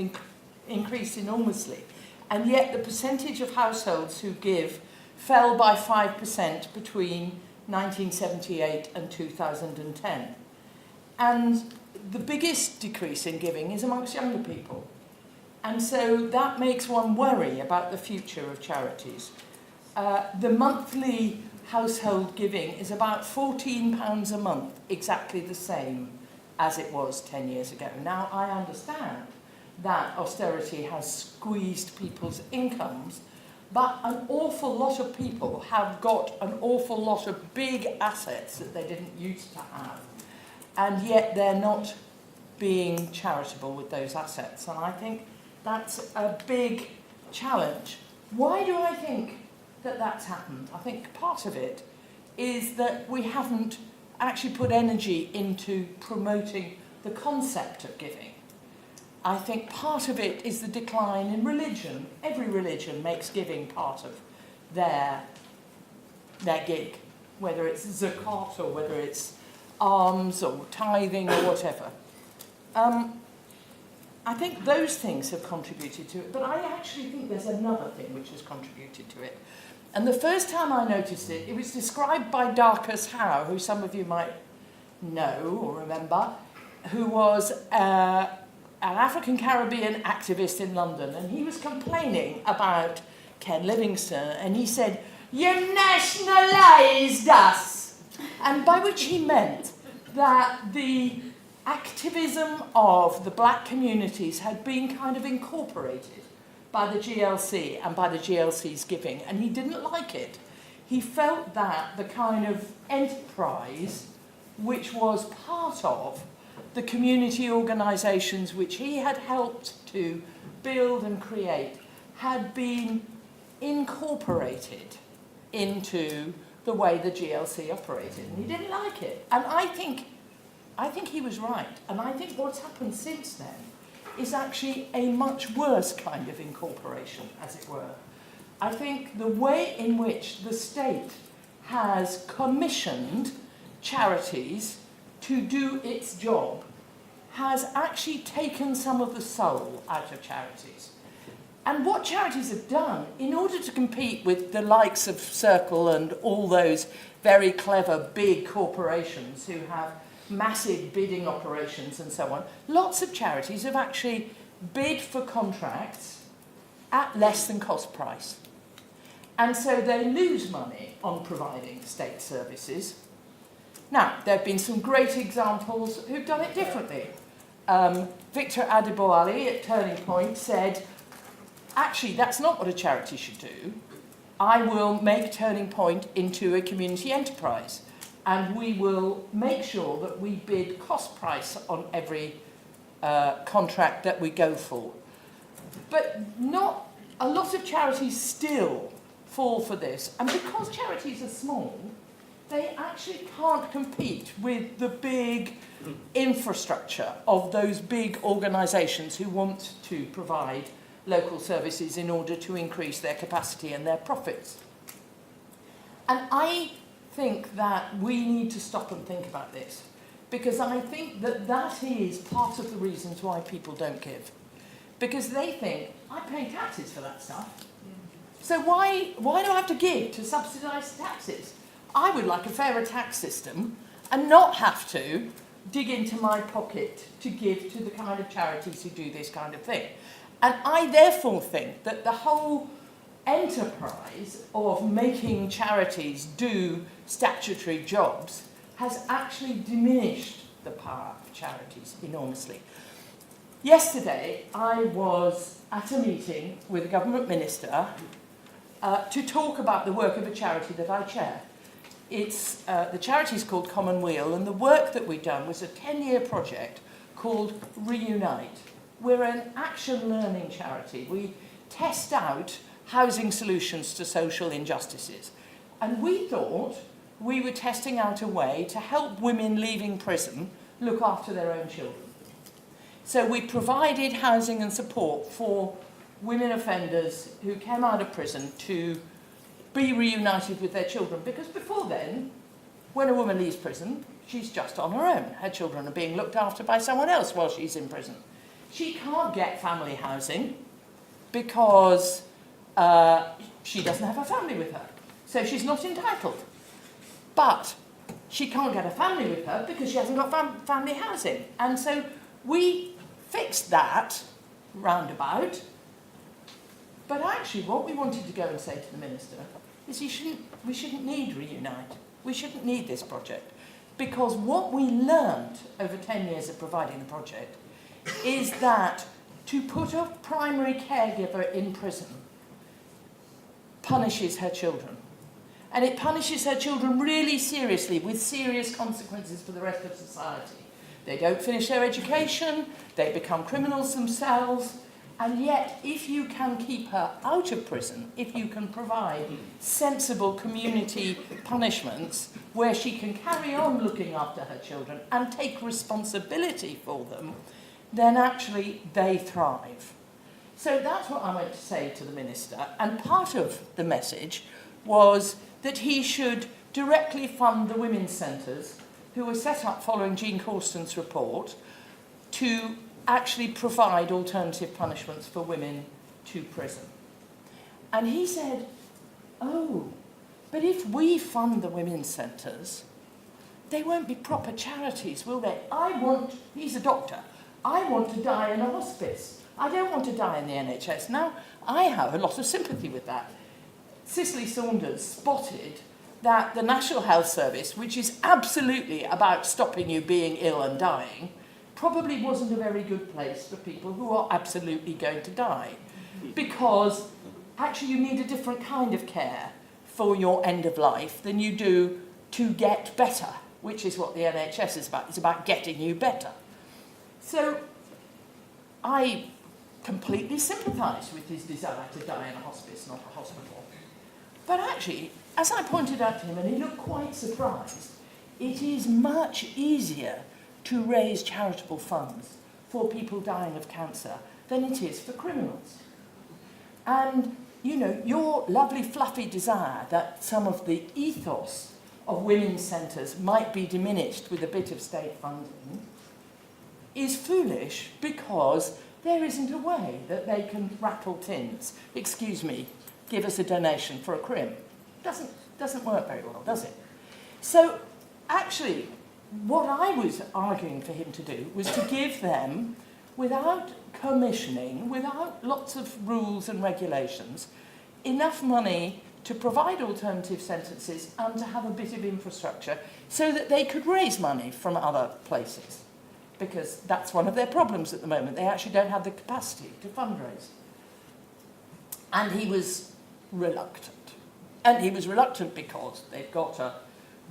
increased enormously, and yet the percentage of households who give fell by 5% between 1978 and 2010. And the biggest decrease in giving is amongst younger people. And so that makes one worry about the future of charities. The monthly household giving is about £14 a month, exactly the same as it was 10 years ago. Now, I understand that austerity has squeezed people's incomes, but an awful lot of people have got an awful lot of big assets that they didn't used to have, and yet they're not being charitable with those assets. And I think that's a big challenge. Why do I think that that's happened? I think part of it is that we haven't actually put energy into promoting the concept of giving. I think part of it is the decline in religion. Every religion makes giving part of their gig, whether it's zakat or whether it's alms or tithing or whatever. I think those things have contributed to it, but I actually think there's another thing which has contributed to it. And the first time I noticed it, it was described by Darcus Howe, who some of you might know or remember, who was an African Caribbean activist in London, and he was complaining about Ken Livingstone, and he said, "You nationalised us," and by which he meant that the activism of the black communities had been kind of incorporated by the GLC and by the GLC's giving, and he didn't like it. He felt that the kind of enterprise which was part of the community organisations which he had helped to build and create had been incorporated into the way the GLC operated, and he didn't like it. And I think he was right, and I think what's happened since then is actually a much worse kind of incorporation, as it were. I think the way in which the state has commissioned charities to do its job has actually taken some of the soul out of charities. And what charities have done, in order to compete with the likes of Circle and all those very clever big corporations who have massive bidding operations and so on, lots of charities have actually bid for contracts at less than cost price. And so they lose money on providing state services. Now, there have been some great examples who've done it differently. Victor Adeboali at Turning Point said, actually, that's not what a charity should do. I will make Turning Point into a community enterprise, and we will make sure that we bid cost price on every contract that we go for. But not a lot of charities still fall for this, and because charities are small, they actually can't compete with the big infrastructure of those big organisations who want to provide local services in order to increase their capacity and their profits. And I think that we need to stop and think about this, because I think that that is part of the reasons why people don't give. Because they think, I pay taxes for that stuff. So why do I have to give to subsidise taxes? I would like a fairer tax system and not have to dig into my pocket to give to the kind of charities who do this kind of thing. And I therefore think that the whole enterprise of making charities do statutory jobs has actually diminished the power of charities enormously. Yesterday, I was at a meeting with a government minister to talk about the work of a charity that I chair. It's, the charity is called Commonweal, and the work that we've done was a 10-year project called Reunite. We're an action learning charity. We test out housing solutions to social injustices. And we thought we were testing out a way to help women leaving prison look after their own children. So we provided housing and support for women offenders who came out of prison to be reunited with their children. Because before then, when a woman leaves prison, she's just on her own. Her children are being looked after by someone else while she's in prison. She can't get family housing because she doesn't have a family with her. So she's not entitled. But she can't get a family with her because she hasn't got family housing. And so we fixed that roundabout. But actually what we wanted to go and say to the minister is we shouldn't need Reunite. We shouldn't need this project. Because what we learned over 10 years of providing the project is that to put a primary caregiver in prison punishes her children. And it punishes her children really seriously, with serious consequences for the rest of society. they don't finish their education, they become criminals themselves, and yet if you can keep her out of prison, if you can provide sensible community punishments where she can carry on looking after her children and take responsibility for them, then actually they thrive. So that's what I went to say to the Minister, and part of the message was that he should directly fund the women's centres who were set up following Jean Corsten's report to actually provide alternative punishments for women to prison. And he said, oh, but if we fund the women's centres, they won't be proper charities, will they? He's a doctor, I want to die in a hospice. I don't want to die in the NHS. Now, I have a lot of sympathy with that. Cicely Saunders spotted that the National Health Service, which is absolutely about stopping you being ill and dying, probably wasn't a very good place for people who are absolutely going to die. Because actually you need a different kind of care for your end of life than you do to get better, which is what the NHS is about. It's about getting you better. So I completely sympathise with his desire to die in a hospice, not a hospital. But actually, as I pointed out to him, and he looked quite surprised, it is much easier to raise charitable funds for people dying of cancer than it is for criminals. And, you know, your lovely fluffy desire that some of the ethos of women's centres might be diminished with a bit of state funding is foolish, because there isn't a way that they can rattle tins. Excuse me, give us a donation for a crim. Doesn't work very well, does it? So actually, what I was arguing for him to do was to give them, without commissioning, without lots of rules and regulations, enough money to provide alternative sentences and to have a bit of infrastructure so that they could raise money from other places. Because that's one of their problems at the moment. They actually don't have the capacity to fundraise. And he was reluctant. And he was reluctant because they've got a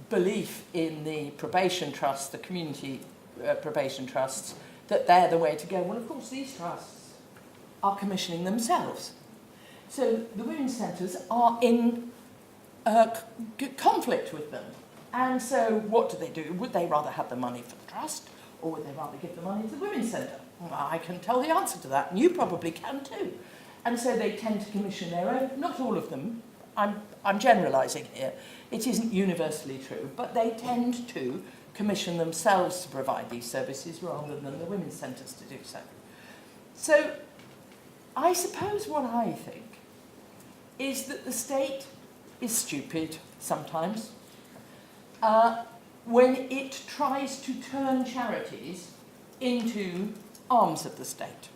belief in the probation trusts, the community probation trusts, that they're the way to go. Well, of course, these trusts are commissioning themselves. So the women's centres are in conflict with them. And so what do? Would they rather have the money for the trust, or would they rather give the money to the women's centre? Well, I can tell the answer to that, and you probably can too. And so they tend to commission their own, not all of them, I'm generalising here, it isn't universally true, but they tend to commission themselves to provide these services rather than the women's centres to do so. So I suppose what I think is that the state is stupid sometimes when it tries to turn charities into arms of the state.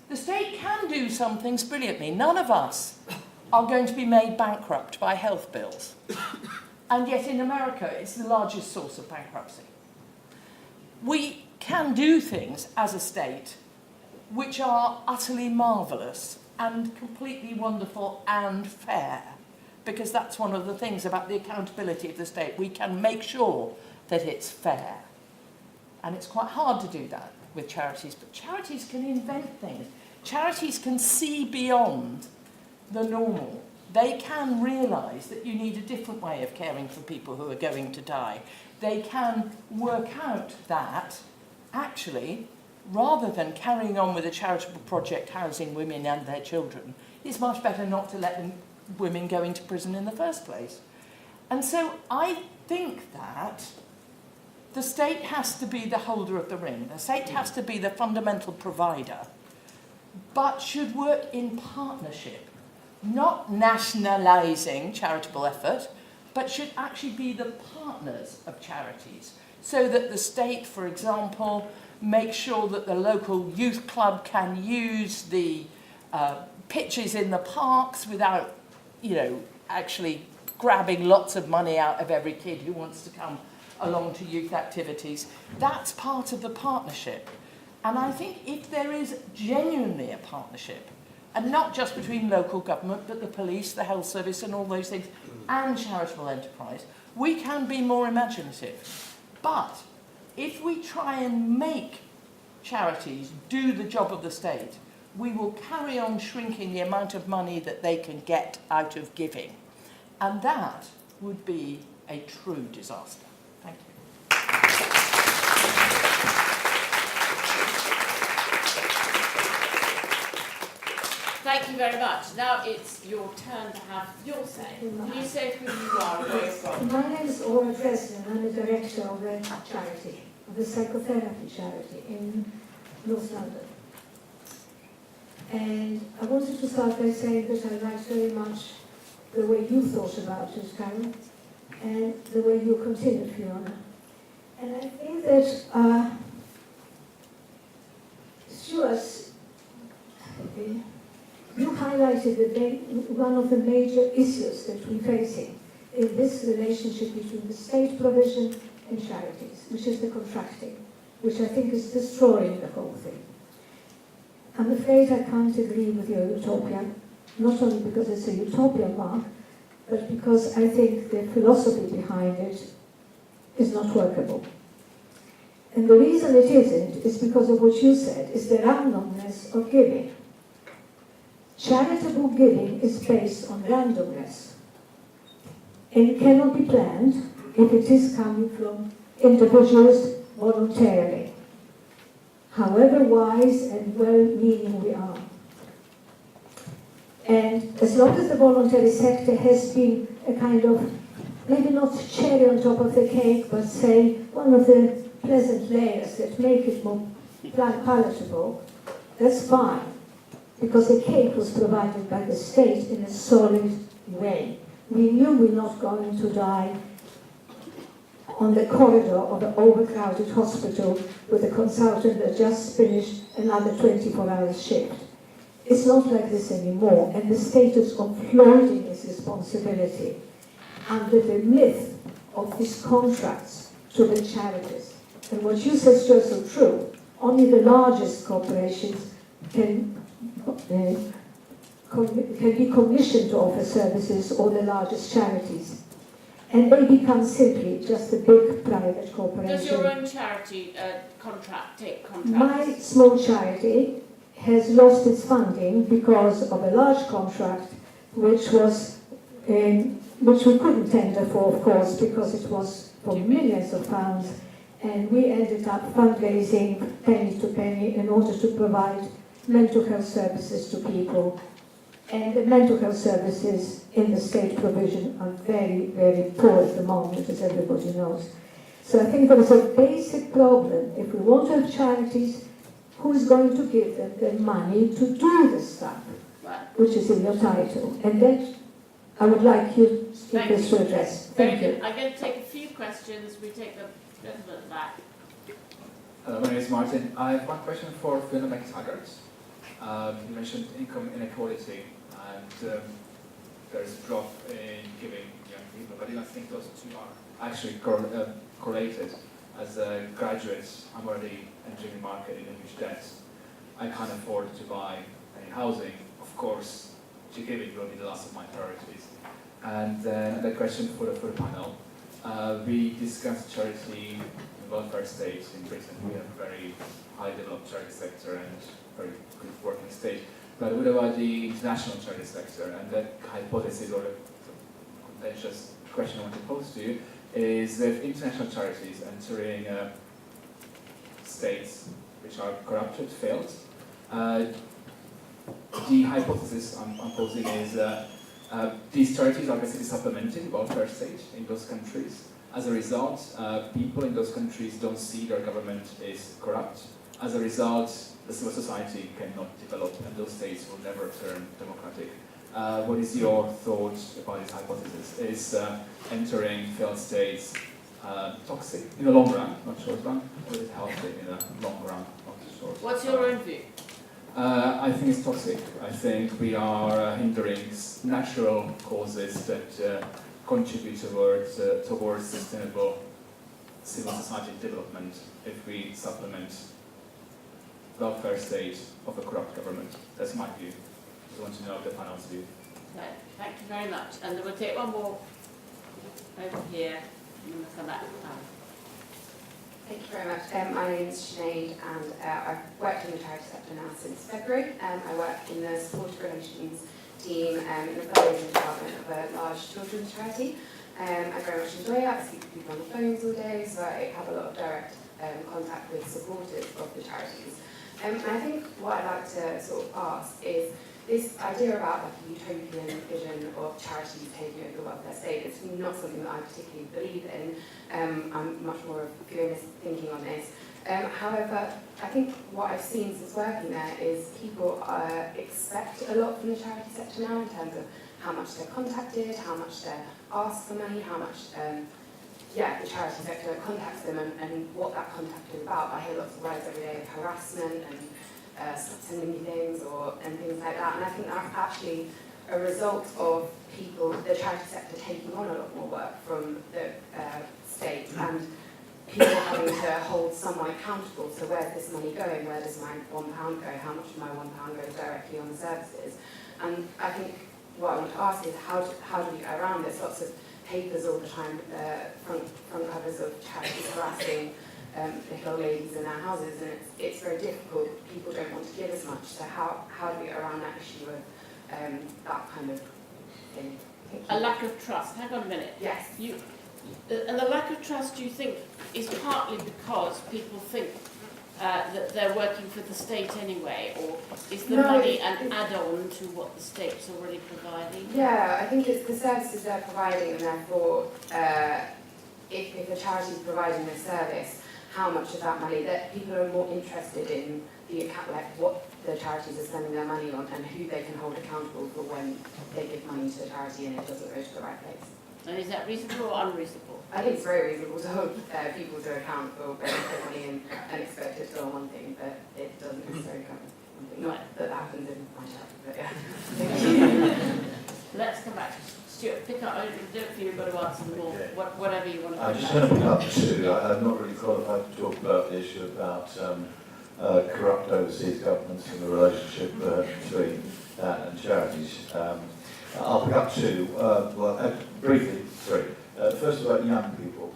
The state can do some things brilliantly. None of us are going to be made bankrupt by health bills. And yet in America, it's the largest source of bankruptcy. We can do things as a state which are utterly marvellous and completely wonderful and fair, because that's one of the things about the accountability of the state. We can make sure that it's fair. And it's quite hard to do that with charities, but charities can invent things. Charities can see beyond the normal. They can realise that you need a different way of caring for people who are going to die. They can work out that, actually, rather than carrying on with a charitable project housing women and their children, it's much better not to let women go into prison in the first place. And so I think that the state has to be the holder of the ring. The state has to be the fundamental provider, but should work in partnership, not nationalising charitable effort, but should actually be the partners of charities, so that the state, for example, makes sure that the local youth club can use the pitches in the parks without, actually grabbing lots of money out of every kid who wants to come along to youth activities. That's part of the partnership. And I think if there is genuinely a partnership, and not just between local government, but the police, the health service and all those things, and charitable enterprise, we can be more imaginative. But if we try and make charities do the job of the state, we will carry on shrinking the amount of money that they can get out of giving. And that would be a true disaster. Thank you. Thank you very much. Now it's your turn to have your say. Can you say who you are and where you're from? My name is Ora Dresden. I'm the director of a charity, of a psychotherapy charity in North London. And I wanted to start by saying that I liked very much the way you thought about it, Karen, and the way you continued, Fiona. And I think that Stuart, you highlighted one of the major issues that we're facing in this relationship between the state provision and charities, which is the contracting, which I think is destroying the whole thing. I'm afraid I can't agree with your utopia, not only because it's a utopia, Mark, but because I think the philosophy behind it is not workable. And the reason it isn't is because of what you said, is the randomness of giving. Charitable giving is based on randomness and cannot be planned if it is coming from individuals voluntarily, however wise and well-meaning we are. And as long as the voluntary sector has been a kind of, maybe not cherry on top of the cake, but say one of the pleasant layers that make it more palatable, that's fine. Because the cake was provided by the state in a solid way. We knew we were not going to die on the corridor of an overcrowded hospital with a consultant that just finished another 24-hour shift. It's not like this anymore, and the status of floating its responsibility under the myth of these contracts to the charities. And what you said is just so true. Only the largest corporations can be commissioned to offer services, or the largest charities. And they become simply just a big private corporation. Does your own charity take contracts? My small charity has lost its funding because of a large contract which we couldn't tender for, of course, because it was for millions of pounds, and we ended up fundraising penny to penny in order to provide mental health services to people. And the mental health services in the state provision are very, very poor at the moment, as everybody knows. So I think there is a basic problem. If we want to have charities, who is going to give them the money to do the stuff, which is in your title? And that I would like you speakers to address. Thank you. I'm going to take a few questions. We take the gentleman at the back. Hello, my name is Martin. I have one question for Fiona McTaggart. You mentioned income inequality, and there's a drop in giving young people, but I don't think those two are actually correlated. As a graduate, I'm already entering the market in a huge debt. I can't afford to buy any housing. Of course, to give it will be the last of my priorities. And then the question for the panel. We discussed charity and welfare state in Britain. We have a very high developed charity sector and very good working state. But what about the international charity sector? And that hypothesis, or the contentious question I want to pose to you, is that international charities entering states which are corrupted, failed. The hypothesis I'm posing is these charities are basically supplementing welfare state in those countries. As a result, people in those countries don't see their government is corrupt. As a result, the civil society cannot develop, and those states will never turn democratic. What is your thought about this hypothesis? Is entering failed states toxic in the long run, not short run, or is it healthy in the long run, not short? What's your own view? I think it's toxic. I think we are hindering natural causes that contribute towards sustainable civil society development if we supplement welfare state of a corrupt government. That's my view. I want to know the panel's view. Okay, thank you very much. And then we'll take one more over here, and then we'll come back. Thank you very much. My name is Sinead, and I've worked in the charity sector now since February. I work in the supported relations team in the fundraising department of a large children's charity. I very much enjoy it. I speak to people on the phones all day, so I have a lot of direct contact with supporters of the charities. And I think what I'd like to sort of ask is this idea about like a utopian vision of charities taking over the welfare state. It's not something that I particularly believe in. I'm much more of fearless thinking on this. However, I think what I've seen since working there is people expect a lot from the charity sector now in terms of how much they're contacted, how much they're asked for money, how much the charity sector contacts them and what that contact is about. I hear lots of words every day of harassment and stop sending me things and things like that. And I think that's actually a result of people, the charity sector taking on a lot more work from the state and people having to hold someone accountable. So where's this money going? Where does my £1 go? How much of my £1 goes directly on the services? And I think what I want to ask is how do we go around this? Lots of papers all the time, front covers of charities harassing little ladies in their houses, and it's very difficult. People don't want to give as much. So how do we get around that issue of that kind of thing? A lack of trust. Hang on a minute. Yes. And the lack of trust, do you think, is partly because people think that they're working for the state anyway, or is the money an add-on to what the state's already providing? Yeah, I think it's the services they're providing, and therefore, if a charity is providing a service, how much of that money, that people are more interested in the account, like what the charities are spending their money on and who they can hold accountable for when they give money to a charity and it doesn't go to the right place. And is that reasonable or unreasonable? I think it's very reasonable to hold people to account for benefit money and expect it to go on one thing, but it doesn't necessarily come on one thing. Not that that happens in my charity, but yeah. Let's come back. Stuart, pick up. I don't feel you've got to answer them all. Whatever you want to. I'm just going to pick up two. I'm not really qualified to talk about the issue about corrupt overseas governments and the relationship between that and charities. I'll pick up two. Briefly, sorry. First about young people.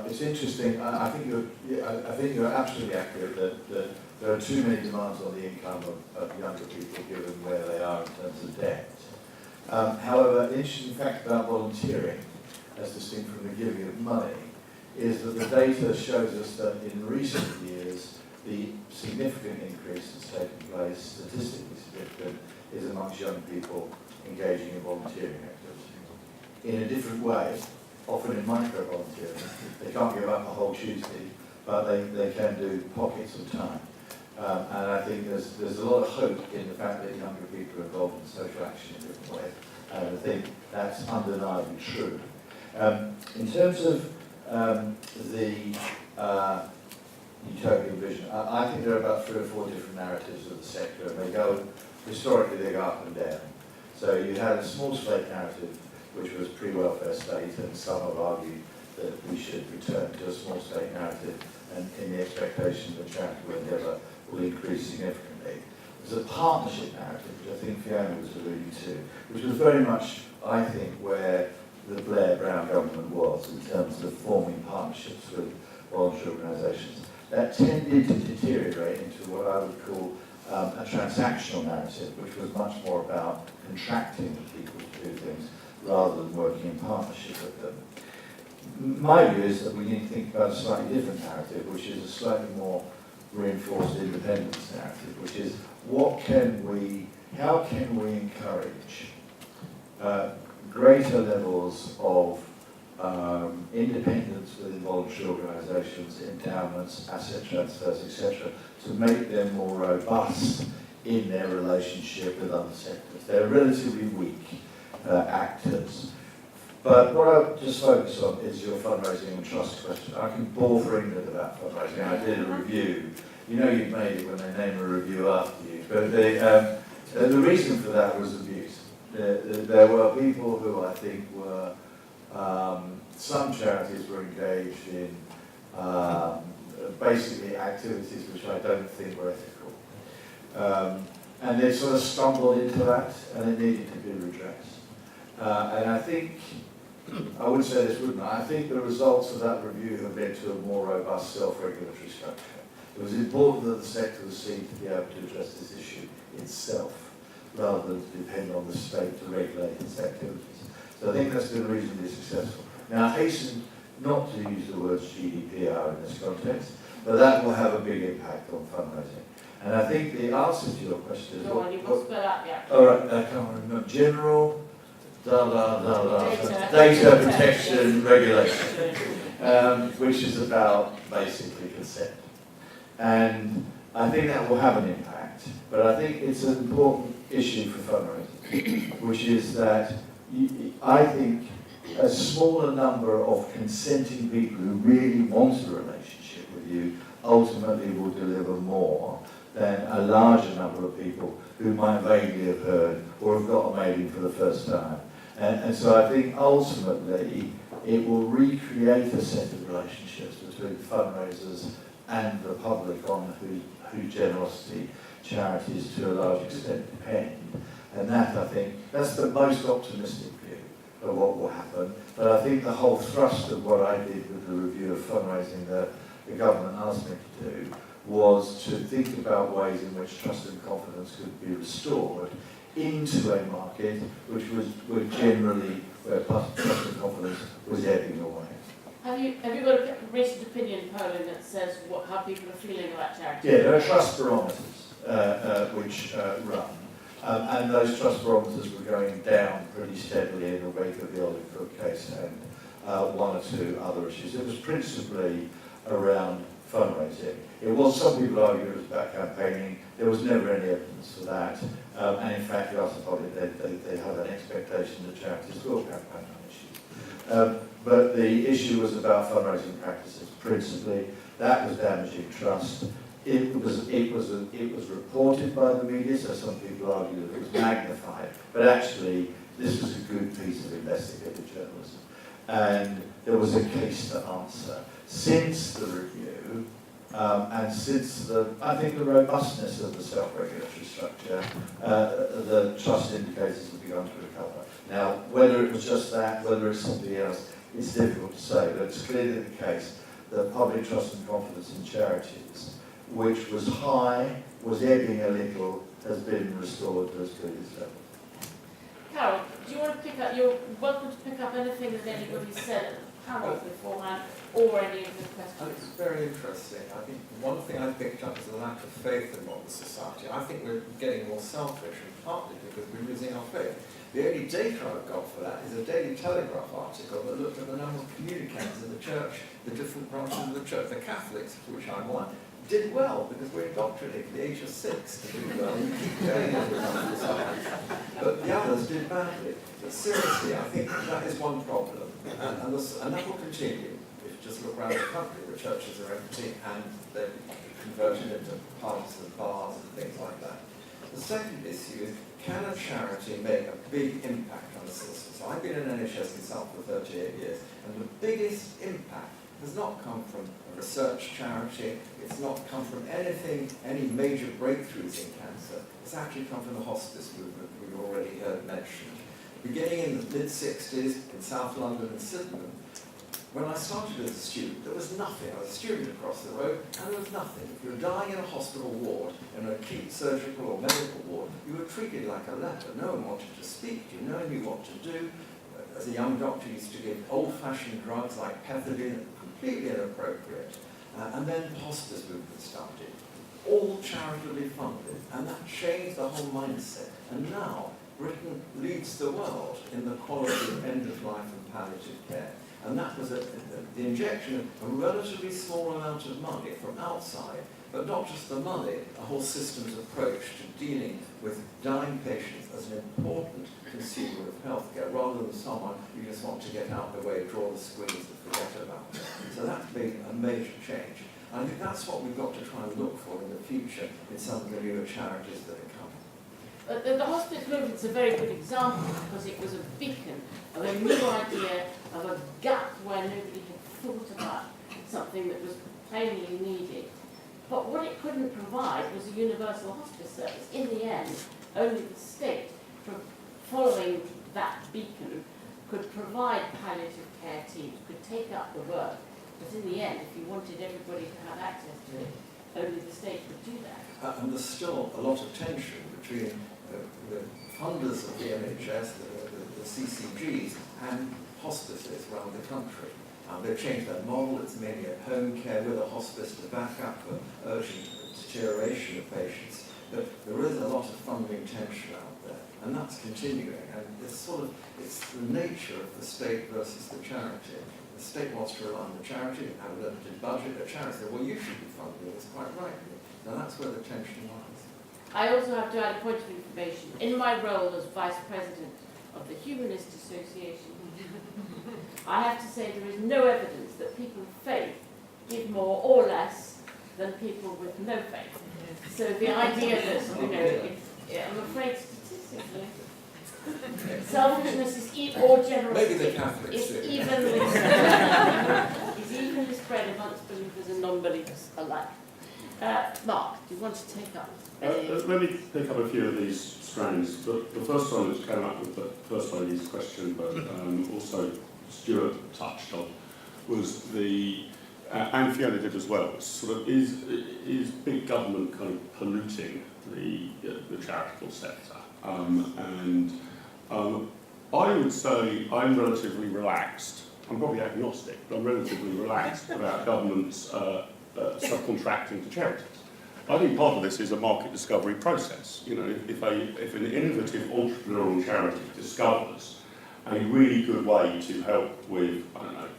It's interesting. I think you're absolutely accurate that there are too many demands on the income of younger people given where they are in terms of debt. However, an interesting fact about volunteering, as distinct from the giving of money, is that the data shows us that in recent years, the significant increase that's taken place, statistically significant, is amongst young people engaging in volunteering activity. In a different way, often in micro-volunteering, they can't give up a whole Tuesday, but they can do pockets of time. And I think there's a lot of hope in the fact that younger people are involved in social action in a different way. And I think that's undeniably true. In terms of the utopian vision, I think there are about 3 or 4 different narratives of the sector, and historically they go up and down. So you had a small state narrative, which was pre-welfare state, and some have argued that we should return to a small state narrative, and in the expectation that charitable endeavour will increase significantly. There's a partnership narrative, which I think Fiona was alluding to, which was very much, I think, where the Blair-Brown government was in terms of forming partnerships with voluntary organisations. That tended to deteriorate into what I would call a transactional narrative, which was much more about contracting with people to do things rather than working in partnership with them. My view is that we need to think about a slightly different narrative, which is a slightly more reinforced independence narrative, which is how can we encourage greater levels of independence within voluntary organisations, endowments, asset transfers, etc., to make them more robust in their relationship with other sectors. They're relatively weak actors. But what I'll just focus on is your fundraising and trust question. I can bore for England about fundraising. I did a review. You know you've made it when they name a review after you. But the reason for that was abuse. There were people who I think were, some charities were engaged in basically activities which I don't think were ethical. And they sort of stumbled into that, and it needed to be redressed. And I think I would say this, wouldn't I? I think the results of that review have led to a more robust self-regulatory structure. It was important that the sector was seen to be able to address this issue itself, rather than to depend on the state to regulate its activities. So I think that's been reasonably successful. Now, I hasten not to use the words GDPR in this context, but that will have a big impact on fundraising. And I think the answer to your question is... Go on, you must spell out the acronym. All right, I can't remember. General... Data protection regulation, which is about basically consent. And I think that will have an impact, but I think it's an important issue for fundraising, which is that I think a smaller number of consenting people who really want a relationship with you ultimately will deliver more than a larger number of people who might vaguely have heard or have got a mailing for the first time. And so I think ultimately it will recreate a set of relationships between fundraisers and the public on whose generosity charities to a large extent depend. And that, I think, that's the most optimistic view of what will happen. But I think the whole thrust of what I did with the review of fundraising that the government asked me to do was to think about ways in which trust and confidence could be restored into a market which was generally where trust and confidence was ebbing away. Have you got a recent opinion polling that says how people are feeling about charity? Yeah, there are trust barometers which run, and those trust barometers were going down pretty steadily in the wake of the Oldingfoot case and one or two other issues. It was principally around fundraising. It was, some people argue it was about campaigning. There was never any evidence for that. And in fact, last public, they had an expectation that charities will campaign on issues. But the issue was about fundraising practices principally. That was damaging trust. It was reported by the media, so some people argue that it was magnified. But actually, this was a good piece of investigative journalism. And there was a case to answer. Since the review, and since I think the robustness of the self-regulatory structure, the trust indicators have begun to recover. Now, whether it was just that, whether it's something else, it's difficult to say, but it's clearly the case that public trust and confidence in charities, which was high, was ebbing a little, has been restored to its previous level. Carol, do you want to pick up, you're welcome to pick up anything that anybody said at the panel beforehand, or any of the questions. It's very interesting. I think one thing I picked up is the lack of faith in modern society. I think we're getting more selfish, and partly because we're losing our faith. The only data I've got for that is a Daily Telegraph article that looked at the number of communicants in the church, the different branches of the church. The Catholics, of which I'm one, did well because we're indoctrinated at the age of 6 to do well and keep going over but the others did badly. But seriously, I think that is one problem, and that will continue. If you just look around the country, the churches are empty and they're converted into pubs and bars and things like that. The second issue is, can a charity make a big impact on the system? So I've been in NHS myself for 38 years, and the biggest impact has not come from a research charity, it's not come from anything, any major breakthroughs in cancer, it's actually come from the hospice movement we've already heard mentioned. Beginning in the mid-60s in South London and Sydenham, when I started as a student, there was nothing. I was a student across the road, and there was nothing. If you were dying in a hospital ward, in an acute surgical or medical ward, you were treated like a leper. No one wanted to speak to you, no one knew what to do. As a young doctor, I used to give old-fashioned drugs like pethidine, completely inappropriate. And then the hospice movement started, all charitably funded, and that changed the whole mindset. And now, Britain leads the world in the quality of end-of-life and palliative care. And that was the injection of a relatively small amount of money from outside, but not just the money, a whole system's approach to dealing with dying patients as an important consumer of healthcare, rather than someone you just want to get out of the way, draw the squeeze and forget about it. So that's been a major change. And I think that's what we've got to try and look for in the future in some of the newer charities that are coming. The hospice movement is a very good example because it was a beacon of a new idea, of a gap where nobody had thought about something that was plainly needed. But what it couldn't provide was a universal hospice service. In the end, only the state, from following that beacon, could provide palliative care teams, could take up the work, but in the end, if you wanted everybody to have access to it, only the state could do that. And there's still a lot of tension between the funders of the NHS, the CCGs, and hospices around the country. They've changed their model. It's mainly at home care with a hospice to back up for urgent deterioration of patients. But there is a lot of funding tension out there, and that's continuing. And it's the nature of the state versus the charity. The state wants to rely on the charity and have a limited budget. The charity says, well, you should be funding this quite rightly. Now that's where the tension lies. I also have to add a point of information. In my role as Vice President of the Humanist Association, I have to say there is no evidence that people with faith give more or less than people with no faith. So the idea that, I'm afraid statistically, selfishness is or generosity Maybe the Catholics is do. evenly spread amongst believers and non-believers alike. Mark, do you want to take up? Let me pick up a few of these strands. The first one which came up with the first lady's question, but also Stuart touched on, was and Fiona did as well, is big government kind of polluting the charitable sector? I would say I'm relatively relaxed. I'm probably agnostic, but I'm relatively relaxed about governments subcontracting to charities. I think part of this is a market discovery process. If an innovative entrepreneurial charity discovers a really good way to help with,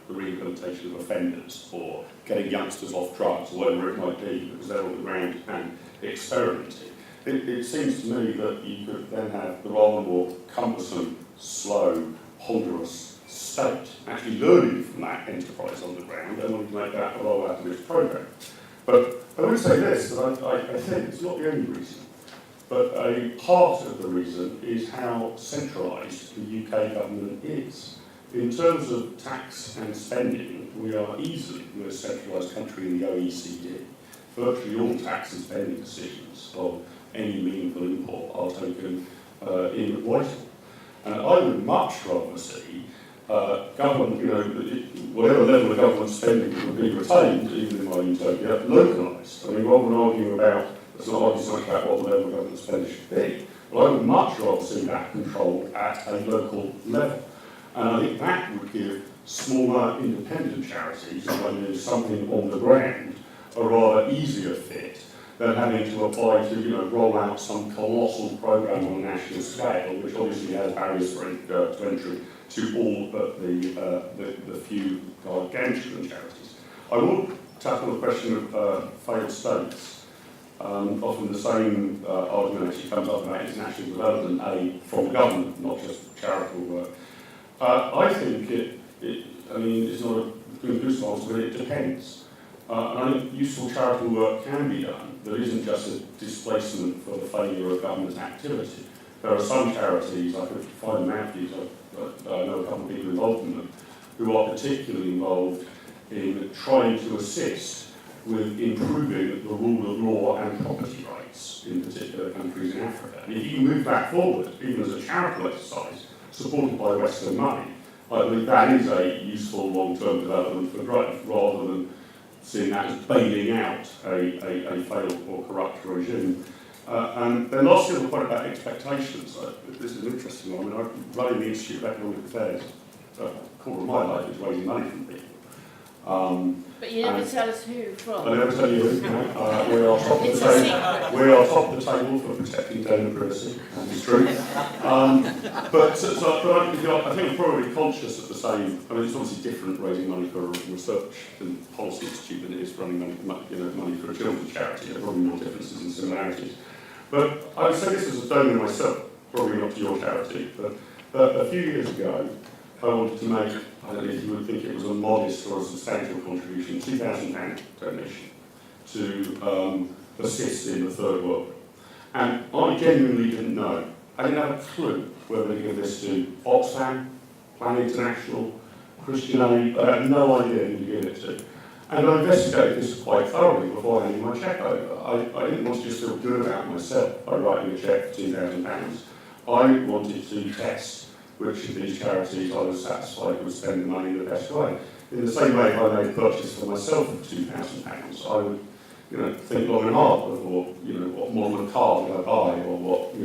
the rehabilitation of offenders or getting youngsters off drugs or whatever it might be because they're on the ground and experimenting, it seems to me that you could then have the rather more cumbersome, slow, ponderous state actually learning from that enterprise on the ground and wanting to make that a roll out of its program. But I would say this, that I think it's not the only reason, but a part of the reason is how centralised the UK government is. In terms of tax and spending, we are easily the most centralised country in the OECD. Virtually all tax and spending decisions of any meaningful import are taken in Whitehall. And I would much rather see government, whatever level of government spending would be retained, even in my utopia, localised. Rather than arguing about, let's not argue so much about what the level of government spending should be, but I would much rather see that controlled at a local level. And I think that would give smaller independent charities, when there's something on the ground, a rather easier fit than having to apply to, roll out some colossal programme on a national scale, which obviously has barriers to entry to all but the few gargantuan charities. I will tackle the question of failed states. Often the same argument actually comes up about international development aid from government, not just charitable work. I think it's not a good response, but it depends. And I think useful charitable work can be done that isn't just a displacement for the failure of government activity. There are some charities, I could find them out for you, I know a couple of people involved in them, who are particularly involved in trying to assist with improving the rule of law and property rights in particular countries in Africa. And if you move that forward, even as a charitable exercise, supported by Western money, I believe that is a useful long-term development for growth, rather than seeing that as bailing out a failed or corrupt regime. And then lastly, the point about expectations. This is an interesting one. I'm running the Institute of Economic Affairs. A quarter of my life is raising money from people. But you never tell us who from. I never tell you who. We are top of the table. We are top of the table for protecting donor privacy. That is true. But I think I'm probably conscious of the same. It's obviously different raising money for a research and policy institute than it is running money for a children's charity. There are probably more differences and similarities. But I would say this as a donor myself, probably not to your charity, but a few years ago, I wanted to make, I don't know if you would think it was a modest or a substantial contribution, £2,000 donation to assist in the third world. And I genuinely didn't know. I didn't have a clue whether to give this to Oxfam, Plan International, Christian Aid. I had no idea who to give it to. And I investigated this quite thoroughly before handing my cheque over. I didn't want to just feel good about myself by writing a cheque for £2,000. I wanted to test which of these charities I was satisfied would spend the money the best way. In the same way, if I made a purchase for myself of £2,000, I would, think long and hard before, what model of car would I buy, or what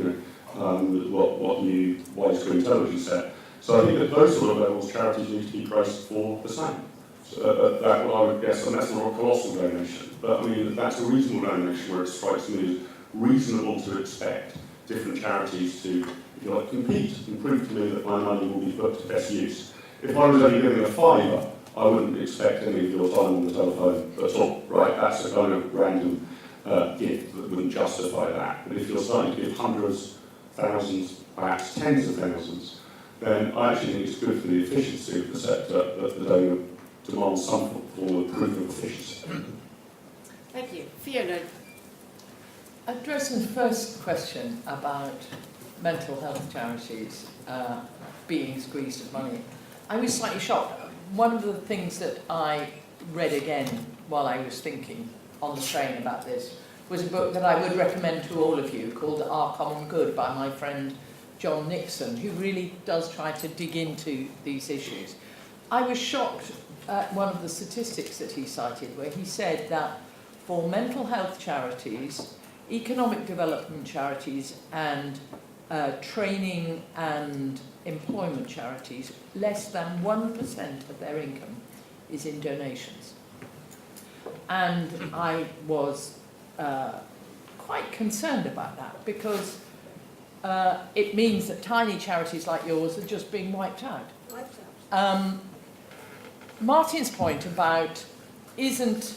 new widescreen television set. So I think at those sort of levels, charities need to be priced for the same. So that I would guess, and that's not a colossal donation, but I mean that's a reasonable donation where it strikes me as reasonable to expect different charities to, if you like, compete and prove to me that my money will be put to best use. If I was only giving a fiver, I wouldn't expect any of your time on the telephone at all, right? That's a kind of random gift that wouldn't justify that. But if you're starting to give hundreds, thousands, perhaps tens of thousands, then I actually think it's good for the efficiency of the sector that the donor demands some form of proof of efficiency. Thank you. Fiona. Addressing the first question about mental health charities being squeezed of money, I was slightly shocked. One of the things that I read again while I was thinking on the train about this was a book that I would recommend to all of you called Our Common Good by my friend John Nixon, who really does try to dig into these issues. I was shocked at one of the statistics that he cited where he said that for mental health charities, economic development charities and training and employment charities, less than 1% of their income is in donations. And I was quite concerned about that because it means that tiny charities like yours are just being wiped out. Martin's point about isn't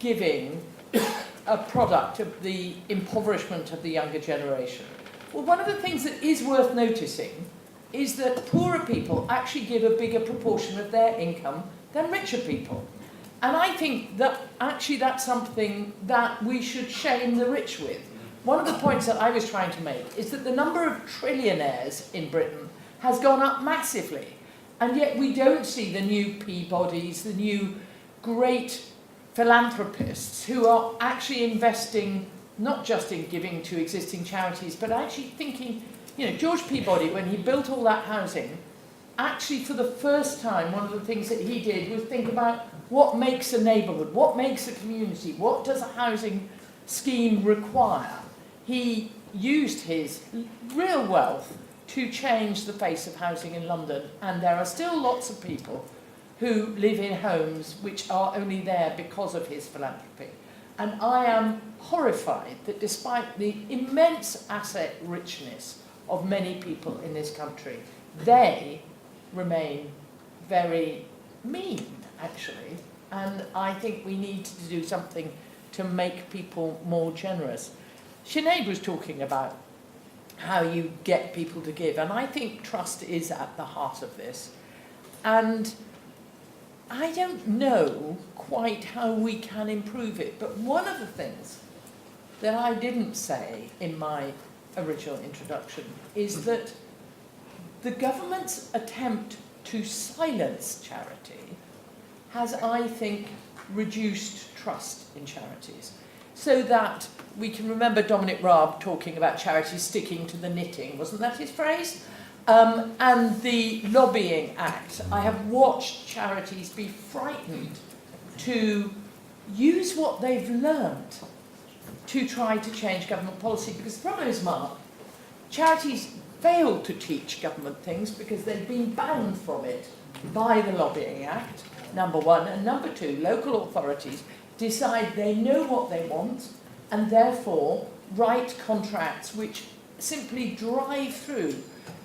giving a product of the impoverishment of the younger generation. Well, one of the things that is worth noticing is that poorer people actually give a bigger proportion of their income than richer people. And I think that actually that's something that we should shame the rich with. One of the points that I was trying to make is that the number of trillionaires in Britain has gone up massively. And yet we don't see the new Peabodys, the new great philanthropists who are actually investing not just in giving to existing charities, but actually thinking, George Peabody, when he built all that housing, actually for the first time, one of the things that he did was think about what makes a neighbourhood, what makes a community, what does a housing scheme require. He used his real wealth to change the face of housing in London, and there are still lots of people who live in homes which are only there because of his philanthropy. And I am horrified that despite the immense asset richness of many people in this country, they remain very mean, actually. And I think we need to do something to make people more generous. Sinead was talking about how you get people to give, and I think trust is at the heart of this. And I don't know quite how we can improve it, but one of the things that I didn't say in my original introduction is that the government's attempt to silence charity has, I think, reduced trust in charities. So that we can remember Dominic Raab talking about charities sticking to the knitting, wasn't that his phrase? And the Lobbying Act. I have watched charities be frightened to use what they've learned to try to change government policy. Because the problem is, Mark, charities fail to teach government things because they've been banned from it by the Lobbying Act, number one. And number two, local authorities decide they know what they want and therefore write contracts which simply drive through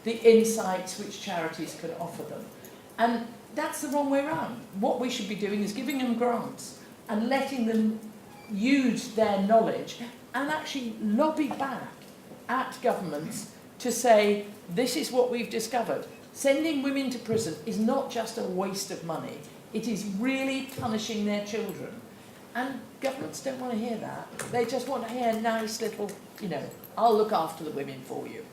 the insights which charities can offer them. And that's the wrong way around. What we should be doing is giving them grants and letting them use their knowledge and actually lobby back at governments to say, this is what we've discovered. Sending women to prison is not just a waste of money. It is really punishing their children. And governments don't want to hear that. They just want to hear a nice little, I'll look after the women for you.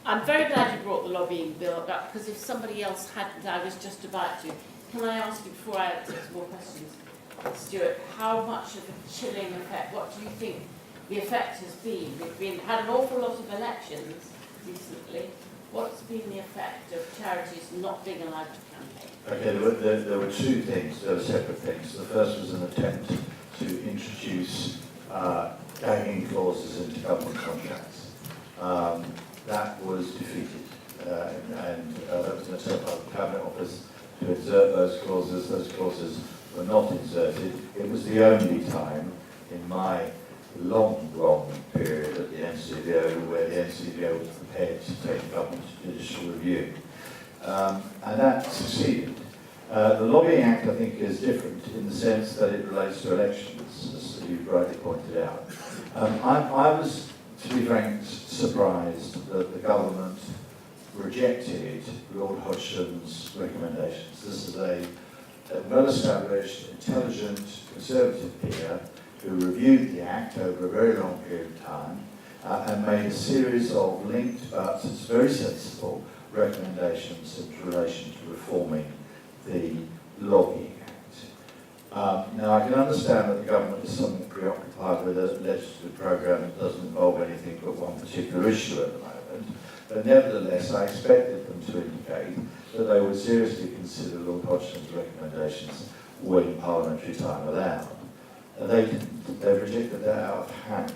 I'm very glad you brought the lobbying bill up, because if somebody else hadn't, I was just about to. Can I ask you, before I ask more questions, Stuart, how much of a chilling effect, what do you think the effect has been? We've had an awful lot of elections recently. what's been the effect of charities not being allowed to campaign? Okay, there were two things, there were separate things. The first was an attempt to introduce gagging clauses into government contracts. That was defeated, and that was an attempt by the Cabinet Office to insert those clauses. Those clauses were not inserted. It was the only time in my long period at the NCVO where the NCVO was prepared to take government to judicial review. And that succeeded. The Lobbying Act, I think, is different in the sense that it relates to elections, as you rightly pointed out. I was, to be frank, surprised that the government rejected Lord Hodgson's recommendations. This is a well-established, intelligent, conservative peer who reviewed the Act over a very long period of time and made a series of linked but very sensible recommendations in relation to reforming the Lobbying Act. Now, I can understand that the government is somewhat preoccupied with a legislative programme that doesn't involve anything but one particular issue at the moment, but nevertheless, I expected them to indicate that they would seriously consider Lord Hodgson's recommendations when parliamentary time allowed. And they didn't. They rejected that out of hand.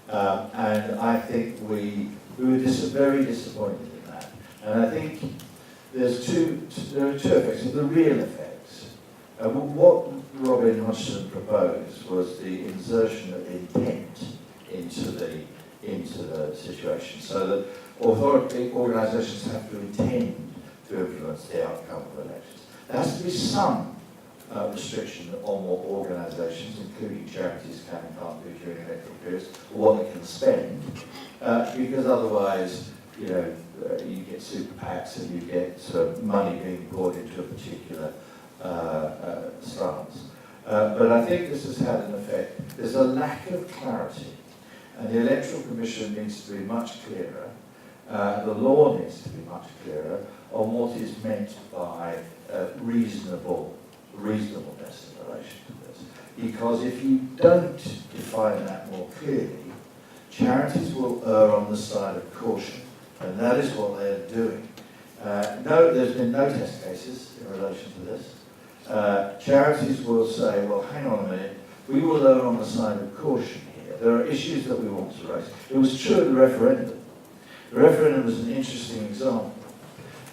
And I think we were very disappointed in that. And I think there are two effects. The real effects. What Robin Hodgson proposed was the insertion of intent into the situation, so that authority organisations have to intend to influence the outcome of elections. There has to be some restriction on what organisations, including charities, can and can't do during electoral periods, or what they can spend, because otherwise, you get super PACs and you get money being poured into a particular stance. But I think this has had an effect. There's a lack of clarity, and the Electoral Commission needs to be much clearer. The law needs to be much clearer on what is meant by reasonableness in relation to this. Because if you don't define that more clearly, charities will err on the side of caution, and that is what they're doing. No, there's been no test cases in relation to this. Charities will say, well, hang on a minute, we will err on the side of caution here. There are issues that we want to raise. It was true of the referendum. The referendum was an interesting example.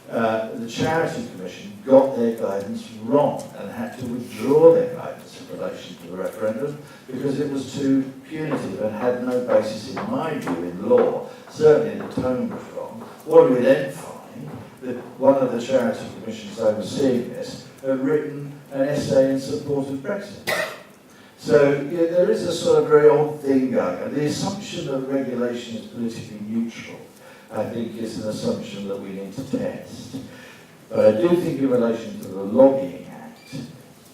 The Charity Commission got their guidance wrong and had to withdraw their guidance in relation to the referendum because it was too punitive and had no basis, in my view, in law. Certainly the tone was wrong. What do we then find? That one of the Charity Commissions overseeing this had written an essay in support of Brexit. So there is a sort of very odd thing going on. The assumption that regulation is politically neutral, I think, is an assumption that we need to test. But I do think in relation to the Lobbying Act,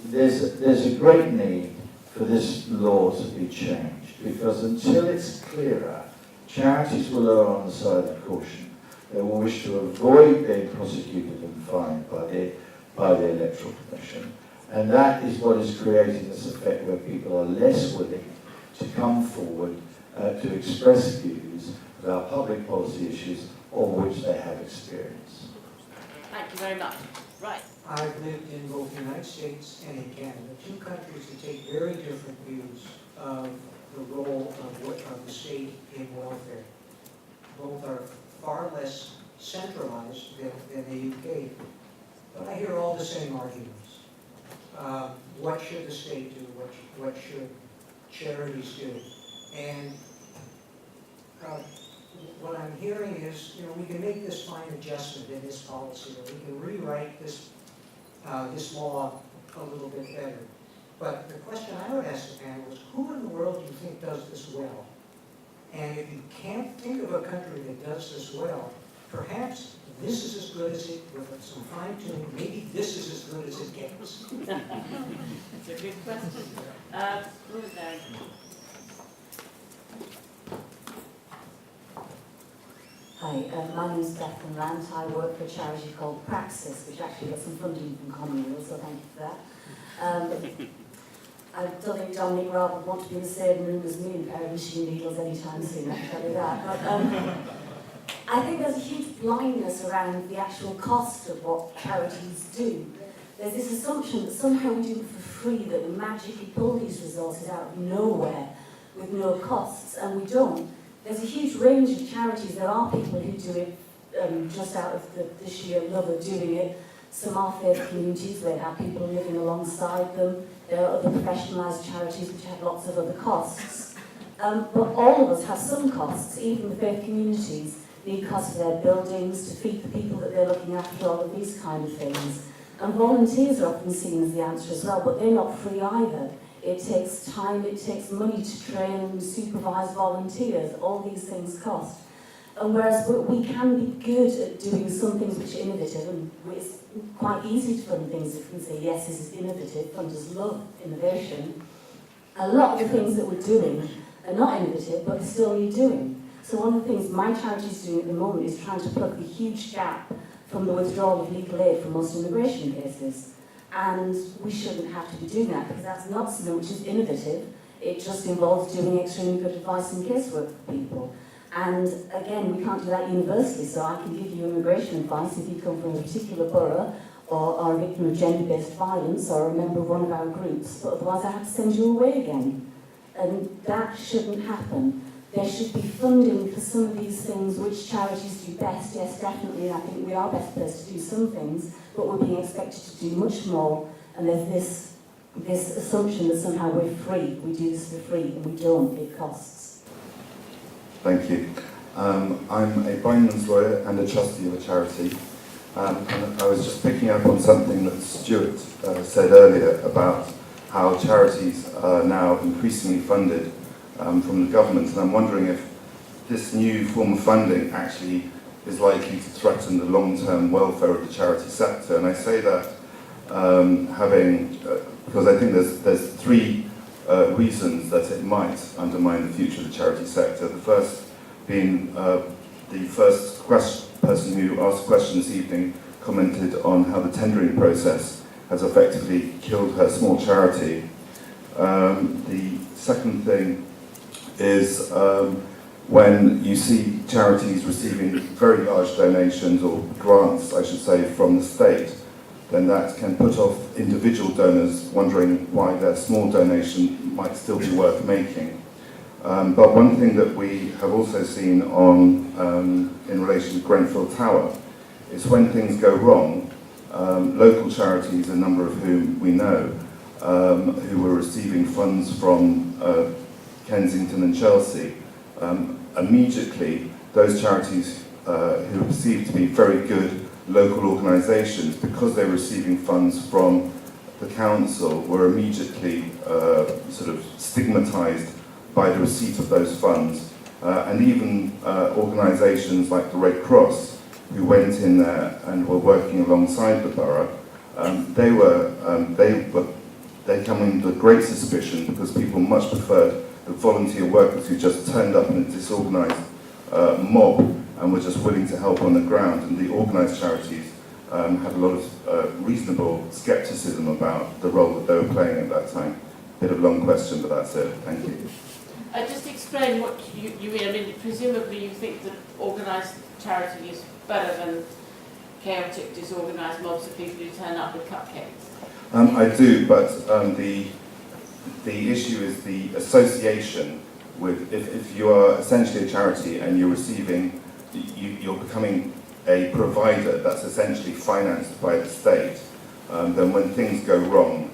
there's a great need for this law to be changed, because until it's clearer, charities will err on the side of caution. They will wish to avoid being prosecuted and fined by the Electoral Commission. And that is what is creating this effect where people are less willing to come forward to express views about public policy issues of which they have experience. Thank you very much. Right. I've lived in both the United States and in Canada, two countries that take very different views of the role of the state in welfare. Both are far less centralized than the UK. But I hear all the same arguments. What should the state do? What should charities do? And what I'm hearing is, we can make this fine adjustment in this policy, or we can rewrite this law a little bit better. But the question I would ask the panel is, who in the world do you think does this well? And if you can't think of a country that does this well, perhaps this is as good as it, with some fine tuning, maybe this is as good as it gets. That's a good question. Who's there? Hi, my name is Declan Rand. I work for a charity called Praxis, which actually gets some funding from Commonwealth, so thank you for that. I don't think Dominic Raab would want to be in the same room as me in a pair of machine needles anytime soon, I can tell you that. But, I think there's a huge blindness around the actual cost of what charities do. There's this assumption that somehow we do it for free, that we magically pull these resources out of nowhere with no costs, and we don't. There's a huge range of charities. There are people who do it just out of the sheer love of doing it. Some are faith communities where they have people living alongside them. There are other professionalised charities which have lots of other costs. But all of us have some costs, even the faith communities need costs for their buildings, to feed the people that they're looking after, all of these kind of things. And volunteers are often seen as the answer as well, but they're not free either. It takes time, it takes money to train and supervise volunteers. All these things cost. And whereas we can be good at doing some things which are innovative, and it's quite easy to fund things if we say, yes, this is innovative, funders love innovation. A lot of the things that we're doing are not innovative, but they still need doing. So one of the things my charity is doing at the moment is trying to plug the huge gap from the withdrawal of legal aid for most immigration cases. And we shouldn't have to be doing that, because that's not something which is innovative. It just involves doing extremely good advice and casework for people. And again, we can't do that universally, so I can give you immigration advice if you come from a particular borough, or are a victim of gender-based violence, or a member of one of our groups, but otherwise I have to send you away again. And that shouldn't happen. There should be funding for some of these things which charities do best. Yes, definitely, I think we are best placed to do some things, but we're being expected to do much more. And there's this assumption that somehow we're free, we do this for free, and we don't, it costs. Thank you. I'm a Bindmans lawyer and a trustee of a charity. And I was just picking up on something that Stuart said earlier about how charities are now increasingly funded from the government, and I'm wondering if this new form of funding actually is likely to threaten the long-term welfare of the charity sector. And I say that because I think there's three reasons that it might undermine the future of the charity sector. The first being the first person who asked a question this evening commented on how the tendering process has effectively killed her small charity. The second thing is when you see charities receiving very large donations, or grants I should say, from the state, then that can put off individual donors wondering why their small donation might still be worth making. But one thing that we have also seen in relation to Grenfell Tower is when things go wrong, local charities, a number of whom we know, who were receiving funds from Kensington and Chelsea, immediately those charities who are perceived to be very good local organisations, because they were receiving funds from the council, were immediately sort of stigmatised by the receipt of those funds. And even organisations like the Red Cross, who went in there and were working alongside the borough, they come under great suspicion because people much preferred the volunteer workers who just turned up in a disorganised mob and were just willing to help on the ground. And the organised charities had a lot of reasonable scepticism about the role that they were playing at that time. Bit of a long question, but that's it. Thank you. Just explain what you mean. I mean, presumably you think that organised charity is better than chaotic, disorganised mobs of people who turn up with cupcakes. I do, but the issue is the association with, if you are essentially a charity and you're receiving, you're becoming a provider that's essentially financed by the state, then when things go wrong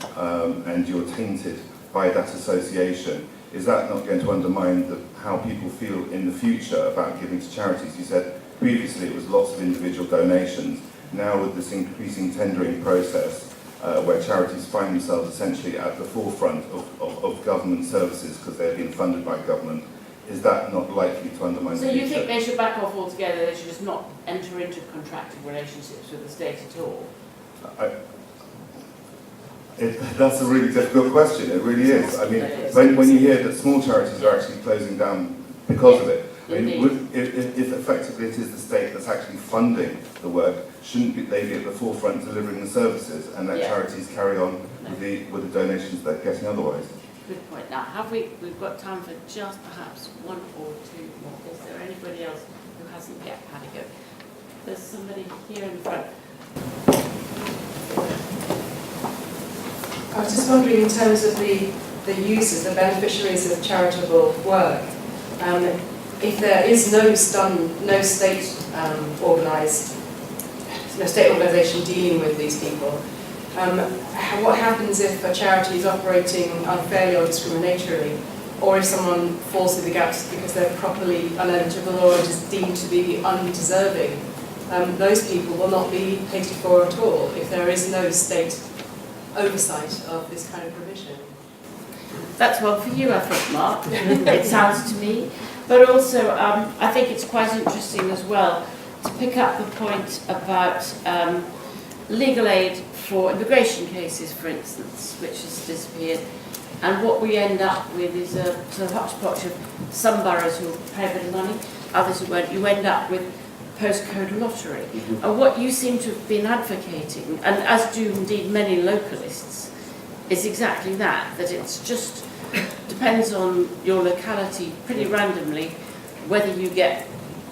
and you're tainted by that association, is that not going to undermine how people feel in the future about giving to charities? You said previously it was lots of individual donations. Now with this increasing tendering process, where charities find themselves essentially at the forefront of government services because they're being funded by government, is that not likely to undermine the future? So you think they should back off altogether, they should just not enter into contractual relationships with the state at all? That's a really difficult question, it really is. I mean, when you hear that small charities are actually closing down because of it, I mean, if effectively it is the state that's actually funding the work, shouldn't they be at the forefront delivering the services, and let charities carry on with the donations they're getting otherwise? Good point. Now, we've got time for just perhaps one or two more. Is there anybody else who hasn't yet had a go. There's somebody here in the front. I was just wondering, in terms of the users, the beneficiaries of charitable work, if there is no state organised, no state organisation dealing with these people, what happens if a charity is operating unfairly or discriminatorily, or if someone falls through the gaps because they're properly uneligible or just deemed to be undeserving? Those people will not be paid for at all if there is no state oversight of this kind of provision. That's one for you, I think, Mark. It sounds to me. But also, I think it's quite interesting as well to pick up the point about legal aid for immigration cases, for instance, which has disappeared. And what we end up with is a sort of hodgepodge of some boroughs who will pay a bit of money, others who won't. You end up with postcode lottery. And what you seem to have been advocating, and as do indeed many localists, is exactly that, that it's just depends on your locality pretty randomly whether you get,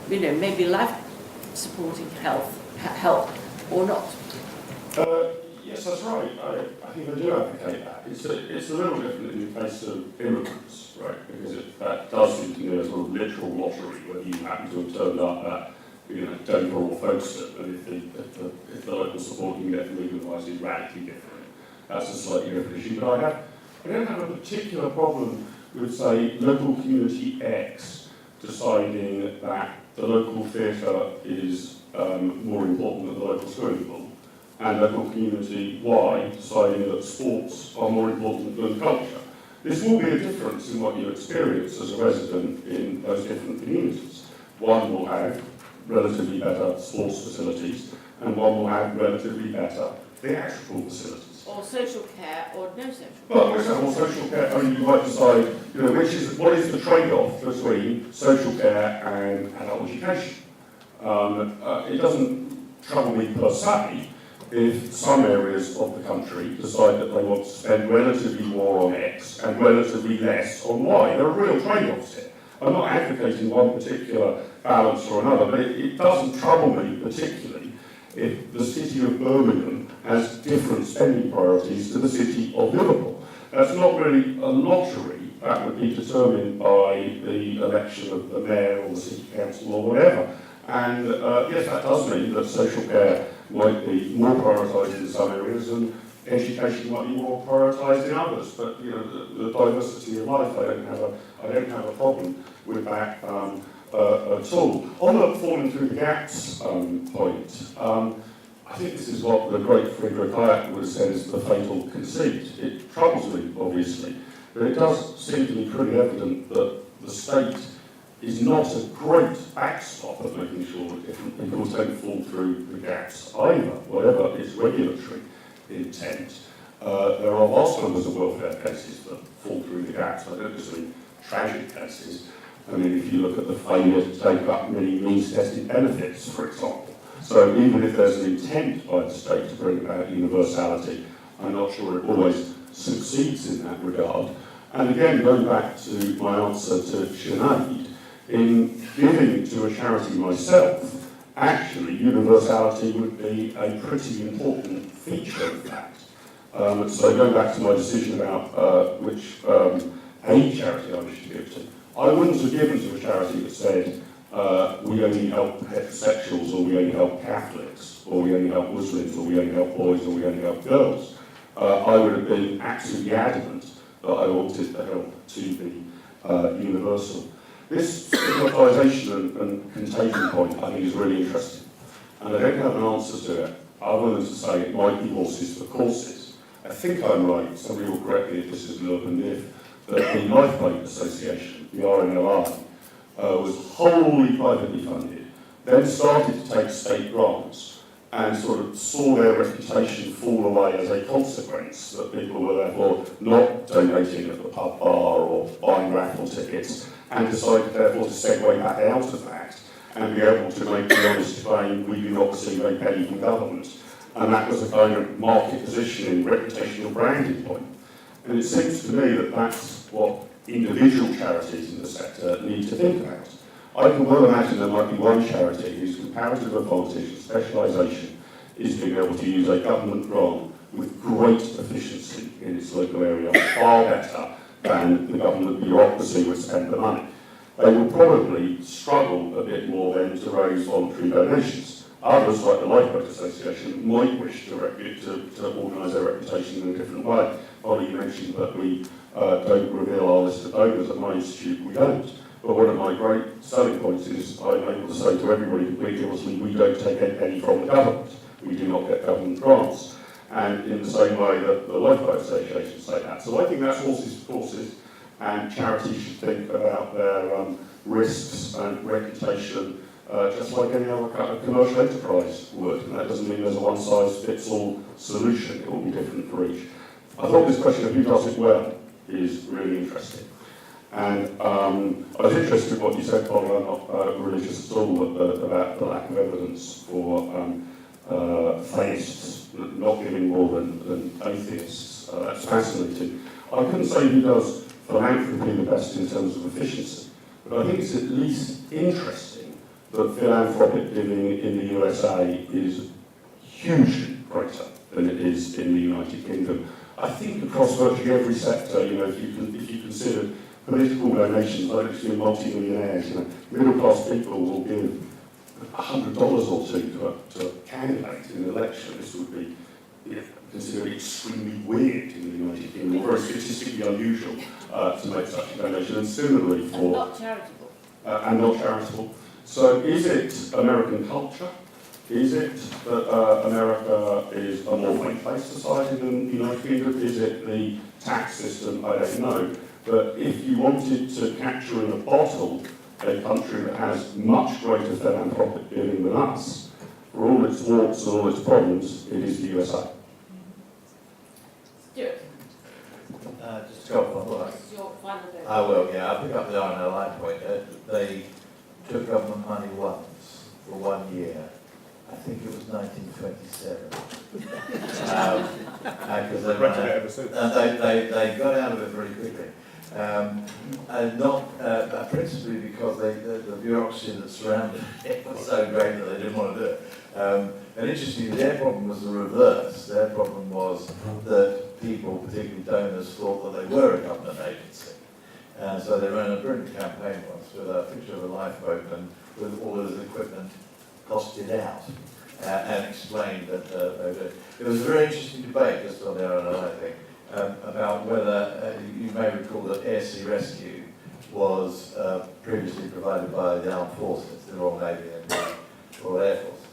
you know, maybe life supporting help or not. Yes, that's right. I think I do advocate that. It's a little different in the case of immigrants, right? Because that does seem to be a sort of literal lottery whether you happen to have turned up at, you know, Dover or Folkestone, and if the local support you can get from legal advice is radically different. That's a slightly different issue. But I don't have a particular problem with, say, local community X deciding that the local theatre is more important than the local swimming pool, and local community Y deciding that sports are more important than culture. This will be a difference in what you experience as a resident in those different communities. One will have relatively better sports facilities, and one will have relatively better theatrical facilities. Or social care, or no social care. Well, for example, social care, I mean, you might decide, you know, what is the trade-off between social care and adult education? It doesn't trouble me per se if some areas of the country decide that they want to spend relatively more on X and relatively less on Y. There are real trade-offs here. I'm not advocating one particular balance or another, but it doesn't trouble me particularly if the city of Birmingham has different spending priorities to the city of Liverpool. That's not really a lottery. That would be determined by the election of the mayor or the city council or whatever. And yes, that does mean that social care might be more prioritised in some areas and education might be more prioritised in others. But you know, the diversity of life, I don't have a problem with that at all. On the falling through the gaps point, I think this is what the great Friedrich Hayek would have said is the fatal conceit. It troubles me, obviously, but it does seem to be pretty evident that the state is not a great backstop at making sure that different people don't fall through the gaps either, whatever its regulatory intent. There are vast numbers of welfare cases that fall through the gaps. I don't just mean tragic cases. I mean, if you look at the failure to take up many means-tested benefits, for example. So even if there's an intent by the state to bring about universality, I'm not sure it always succeeds in that regard. And again, going back to my answer to Sinead, in giving to a charity myself, actually universality would be a pretty important feature of that. So going back to my decision about which aid charity I should give to, I wouldn't have given to a charity that said we only help heterosexuals, or we only help Catholics, or we only help Muslims, or we only help boys, or we only help girls. I would have been absolutely adamant that I wanted the help to be universal. This stigmatisation and contagion point, I think, is really interesting. And I don't have an answer to it, other than to say it might be horses for courses. I think I'm right, somebody will correct me if this is an urban myth, that the Lifeboat Association, the RNLI, was wholly privately funded, then started to take state grants, and sort of saw their reputation fall away as a consequence, that people were therefore not donating at the pub bar or buying raffle tickets, and decided therefore to segue back out of that and be able to make the honest claim, we do not receive a penny from government. And that was a kind of market positioning, reputational branding point. And it seems to me that that's what individual charities in the sector need to think about. I can well imagine there might be one charity whose comparative advantage and specialisation is being able to use a government grant with great efficiency in its local area, far better than the government bureaucracy would spend the money. They will probably struggle a bit more then to raise voluntary donations. Others, like the Lifeboat Association, might wish to organise their reputation in a different way. Polly, you mentioned that we don't reveal our list of donors. At my institute, we don't. But one of my great selling points is I'm able to say to everybody completely honestly, we don't take any penny from the government. We do not get government grants. And in the same way that the Lifeboat Association say that. So I think that's horses for courses, and charities should think about their risks and reputation just like any other commercial enterprise would. And that doesn't mean there's a one-size-fits-all solution. It will be different for each. I thought this question of who does it well is really interesting. And I was interested in what you said, Polly. I'm not religious at all about the lack of evidence for theists not giving more than atheists. That's fascinating. I couldn't say who does philanthropy the best in terms of efficiency, but I think it's at least interesting that philanthropic giving in the USA is hugely greater than it is in the United Kingdom. I think across virtually every sector, you know, if you consider political donations, like between multi-millionaires, you know, middle-class people will give $100 or two to a candidate in an election. This would be considered extremely weird in the United Kingdom, or very statistically unusual to make such a donation. And similarly for... And not charitable. And not charitable. So is it American culture? Is it that America is a more faith-based society than the United Kingdom? Is it the tax system? I don't know. But if you wanted to capture in a bottle a country that has much greater philanthropic giving than us, for all its warts and all its problems, it is the USA. Stuart. Just a couple of This is your final vote. I will, yeah. I'll pick up the RNLI point. They took government money once for 1 year. I think it was 1927. They got out of it very quickly. And not principally because the bureaucracy that surrounded it was so great that they didn't want to do it. And interestingly, their problem was the reverse. Their problem was that people, particularly donors, thought that they were a government agency. And so they ran a brilliant campaign once with a picture of a lifeboat and with all of the equipment costed out and explained that it was a very interesting debate just on the RNLI thing about whether you may recall that air sea rescue was previously provided by the armed forces, the Royal Navy and the Royal Air Force.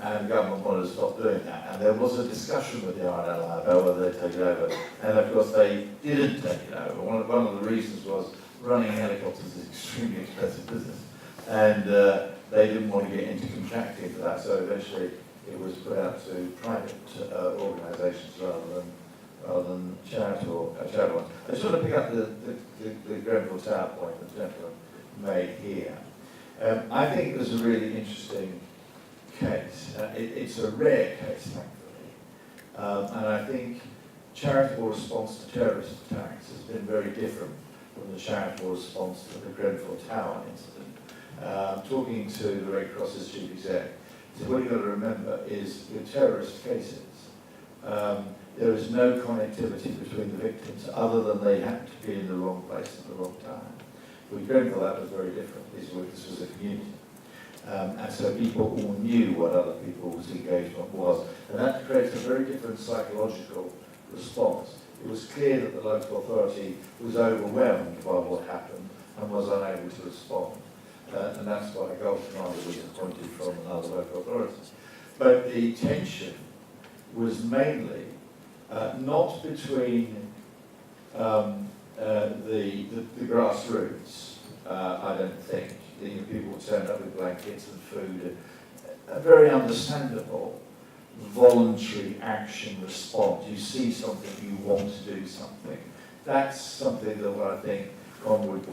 And the government wanted to stop doing that. And there was a discussion with the RNLI about whether they'd take it over. And of course they didn't take it over. One of the reasons was running helicopters is extremely expensive business. And they didn't want to get into contracting for that, so eventually it was put out to private organisations rather than charitable ones. I just want to pick up the Grenfell Tower point that the gentleman made here. I think it was a really interesting case. It's a rare case, thankfully, and I think charitable response to terrorist attacks has been very different from the charitable response to the Grenfell Tower incident. Talking to the Red Cross's chief exec, so what you've got to remember is with terrorist cases, there is no connectivity between the victims other than they happened to be in the wrong place at the wrong time. With Grenfell, that was very different. This was a community. And so people all knew what other people's engagement was. And that creates a very different psychological response. It was clear that the local authority was overwhelmed by what happened and was unable to respond. And that's why a Gulf commander was appointed from another local authority. But the tension was mainly not between the grassroots, I don't think. People turned up with blankets and food. A very understandable voluntary action response. You see something, you want to do something. That's something that I think one would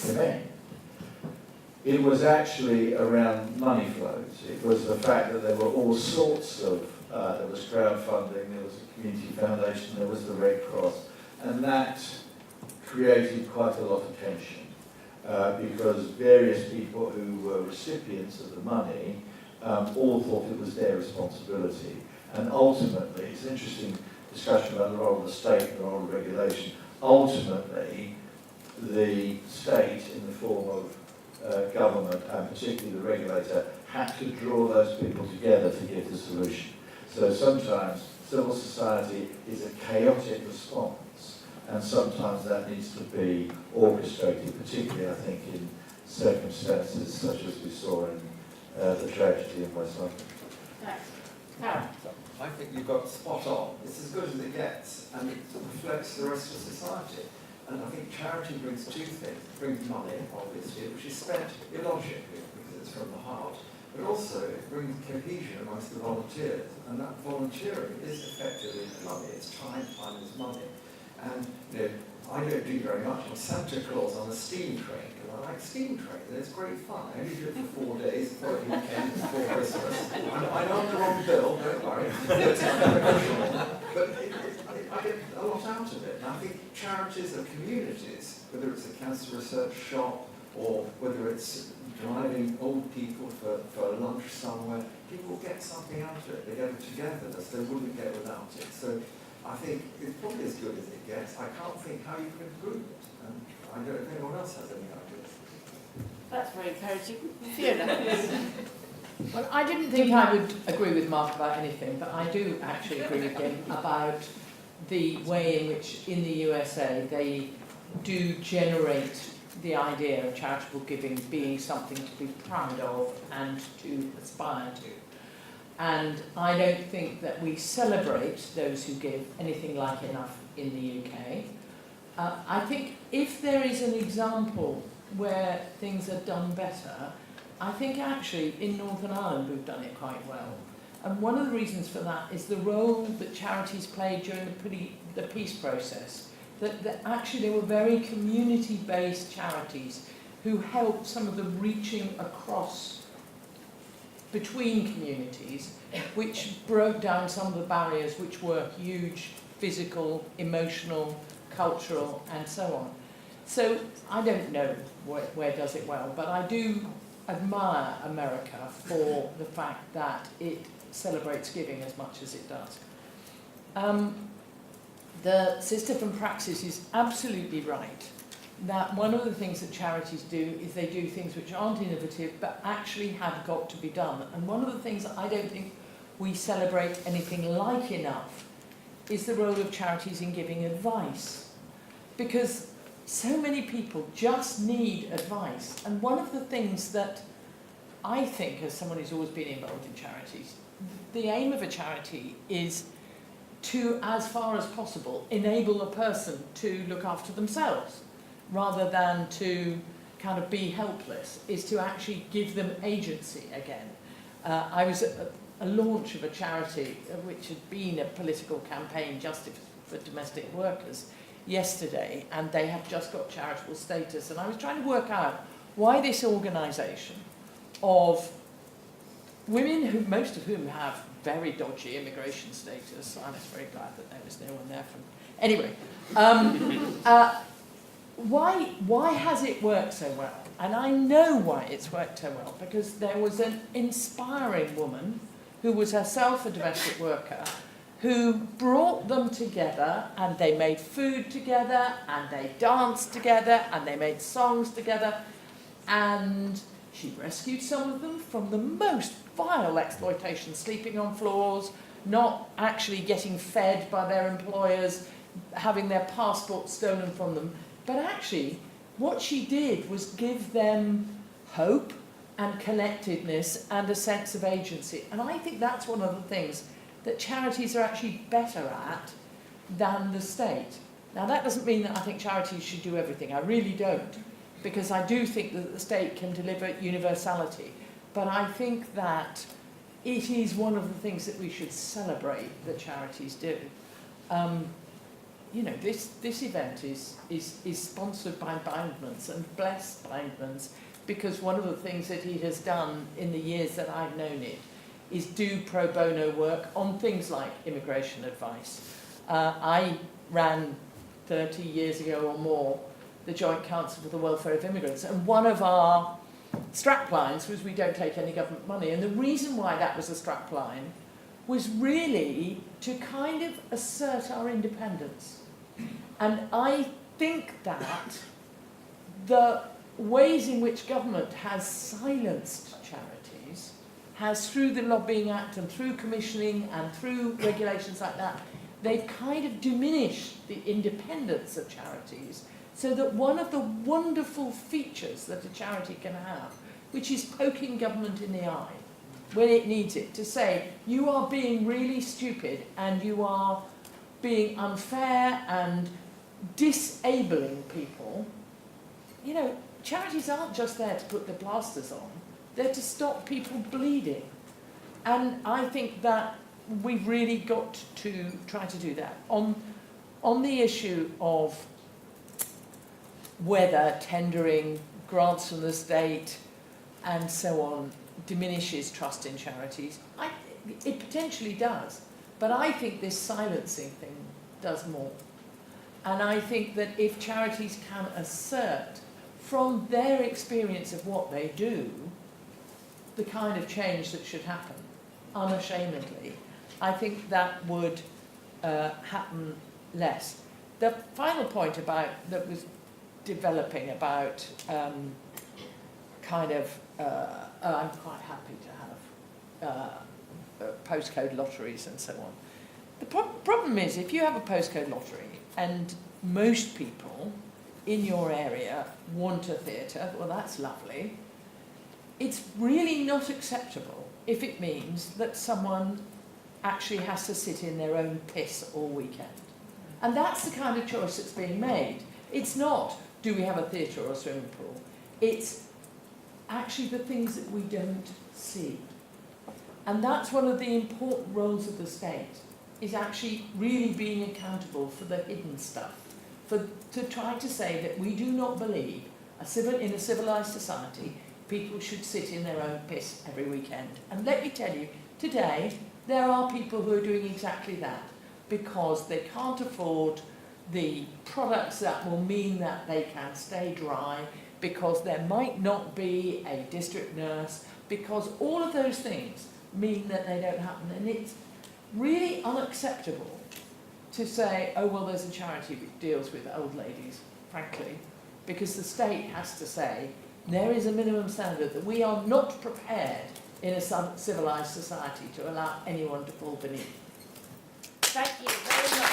commend. It was actually around money flows. It was the fact that there were all sorts of, there was crowdfunding, there was a community foundation, there was the Red Cross, and that created quite a lot of tension. because various people who were recipients of the money all thought it was their responsibility. And ultimately, it's an interesting discussion about the role of the state and the role of regulation. Ultimately, the state, in the form of government, and particularly the regulator, had to draw those people together to give the solution. So sometimes civil society is a chaotic response, and sometimes that needs to be orchestrated, particularly, I think, in circumstances such as we saw in the tragedy in West London. Thanks. Karen. I think you've got spot on. It's as good as it gets, and it reflects the rest of society. And I think charity brings two things. It brings money, obviously, which is spent illogically because it's from the heart, but also it brings cohesion amongst the volunteers. And that volunteering is effectively money. It's time is money. And I don't do very much. I'm Santa Claus on a steam train, because I like steam trains, and it's great fun. I only do it for 4 days, for a weekend before Christmas. I know I'm the wrong bill, don't worry. But I get a lot out of it. And I think charities are communities, whether it's a cancer research shop or whether it's driving old people for lunch somewhere, people get something out of it. They get a togetherness they wouldn't get without it. So I think it's probably as good as it gets. I can't think how you can improve it. And I don't know if anyone else has any ideas. That's very encouraging. Fiona. Well, I didn't think I would agree with Mark about anything, but I do actually agree with him about the way in which in the USA they do generate the idea of charitable giving being something to be proud of and to aspire to. And I don't think that we celebrate those who give anything like enough in the UK. I think if there is an example where things are done better, I think actually in Northern Ireland we've done it quite well. And one of the reasons for that is the role that charities played during the peace process. That actually there were very community-based charities who helped some of the reaching across between communities, which broke down some of the barriers which were huge, physical, emotional, cultural, and so on. So I don't know where does it well, but I do admire America for the fact that it celebrates giving as much as it does. The Sister from Praxis is absolutely right that one of the things that charities do is they do things which aren't innovative but actually have got to be done. And one of the things that I don't think we celebrate anything like enough is the role of charities in giving advice. Because so many people just need advice. And one of the things that I think, as someone who's always been involved in charities, the aim of a charity is to, as far as possible, enable a person to look after themselves, rather than to kind of be helpless, is to actually give them agency again. I was at a launch of a charity which had been a political campaign, Justice for Domestic Workers, yesterday, and they have just got charitable status. And I was trying to work out why this organisation of women, who most of whom have very dodgy immigration status, I was very glad that there was no one there from... Anyway, why has it worked so well? And I know why it's worked so well, because there was an inspiring woman who was herself a domestic worker who brought them together, and they made food together, and they danced together, and they made songs together, and she rescued some of them from the most vile exploitation, sleeping on floors, not actually getting fed by their employers, having their passports stolen from them. But actually, what she did was give them hope and connectedness and a sense of agency. And I think that's one of the things that charities are actually better at than the state. Now, that doesn't mean that I think charities should do everything. I really don't, because I do think that the state can deliver universality. But I think that it is one of the things that we should celebrate that charities do. You know, this event is sponsored by Bindmans, and bless Bindmans, because one of the things that he has done in the years that I've known it is do pro bono work on things like immigration advice. I ran 30 years ago or more the Joint Council for the Welfare of Immigrants, and one of our straplines was we don't take any government money. And the reason why that was a strapline was really to kind of assert our independence. And I think that the ways in which government has silenced charities, has through the Lobbying Act and through commissioning and through regulations like that, they've kind of diminished the independence of charities, so that one of the wonderful features that a charity can have, which is poking government in the eye when it needs it, to say, you are being really stupid and you are being unfair and disabling people. You know, charities aren't just there to put the plasters on, they're to stop people bleeding. And I think that we've really got to try to do that. On the issue of whether tendering grants from the state and so on diminishes trust in charities, it potentially does. But I think this silencing thing does more. And I think that if charities can assert from their experience of what they do the kind of change that should happen, unashamedly, I think that would happen less. The final point that was developing about I'm quite happy to have postcode lotteries and so on. The problem is, if you have a postcode lottery and most people in your area want a theatre, well, that's lovely. It's really not acceptable if it means that someone actually has to sit in their own piss all weekend. And that's the kind of choice that's being made. It's not, do we have a theatre or a swimming pool? It's actually the things that we don't see. And that's one of the important roles of the state, is actually really being accountable for the hidden stuff, to try to say that we do not believe in a civilised society people should sit in their own piss every weekend. And let me tell you, today there are people who are doing exactly that because they can't afford the products that will mean that they can stay dry, because there might not be a district nurse, because all of those things mean that they don't happen. And it's really unacceptable to say, oh, well, there's a charity that deals with old ladies, frankly, because the state has to say there is a minimum standard that we are not prepared in a civilised society to allow anyone to fall beneath. Thank you very much.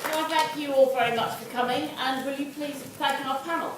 So I thank you all very much for coming, and will you please thank our panel?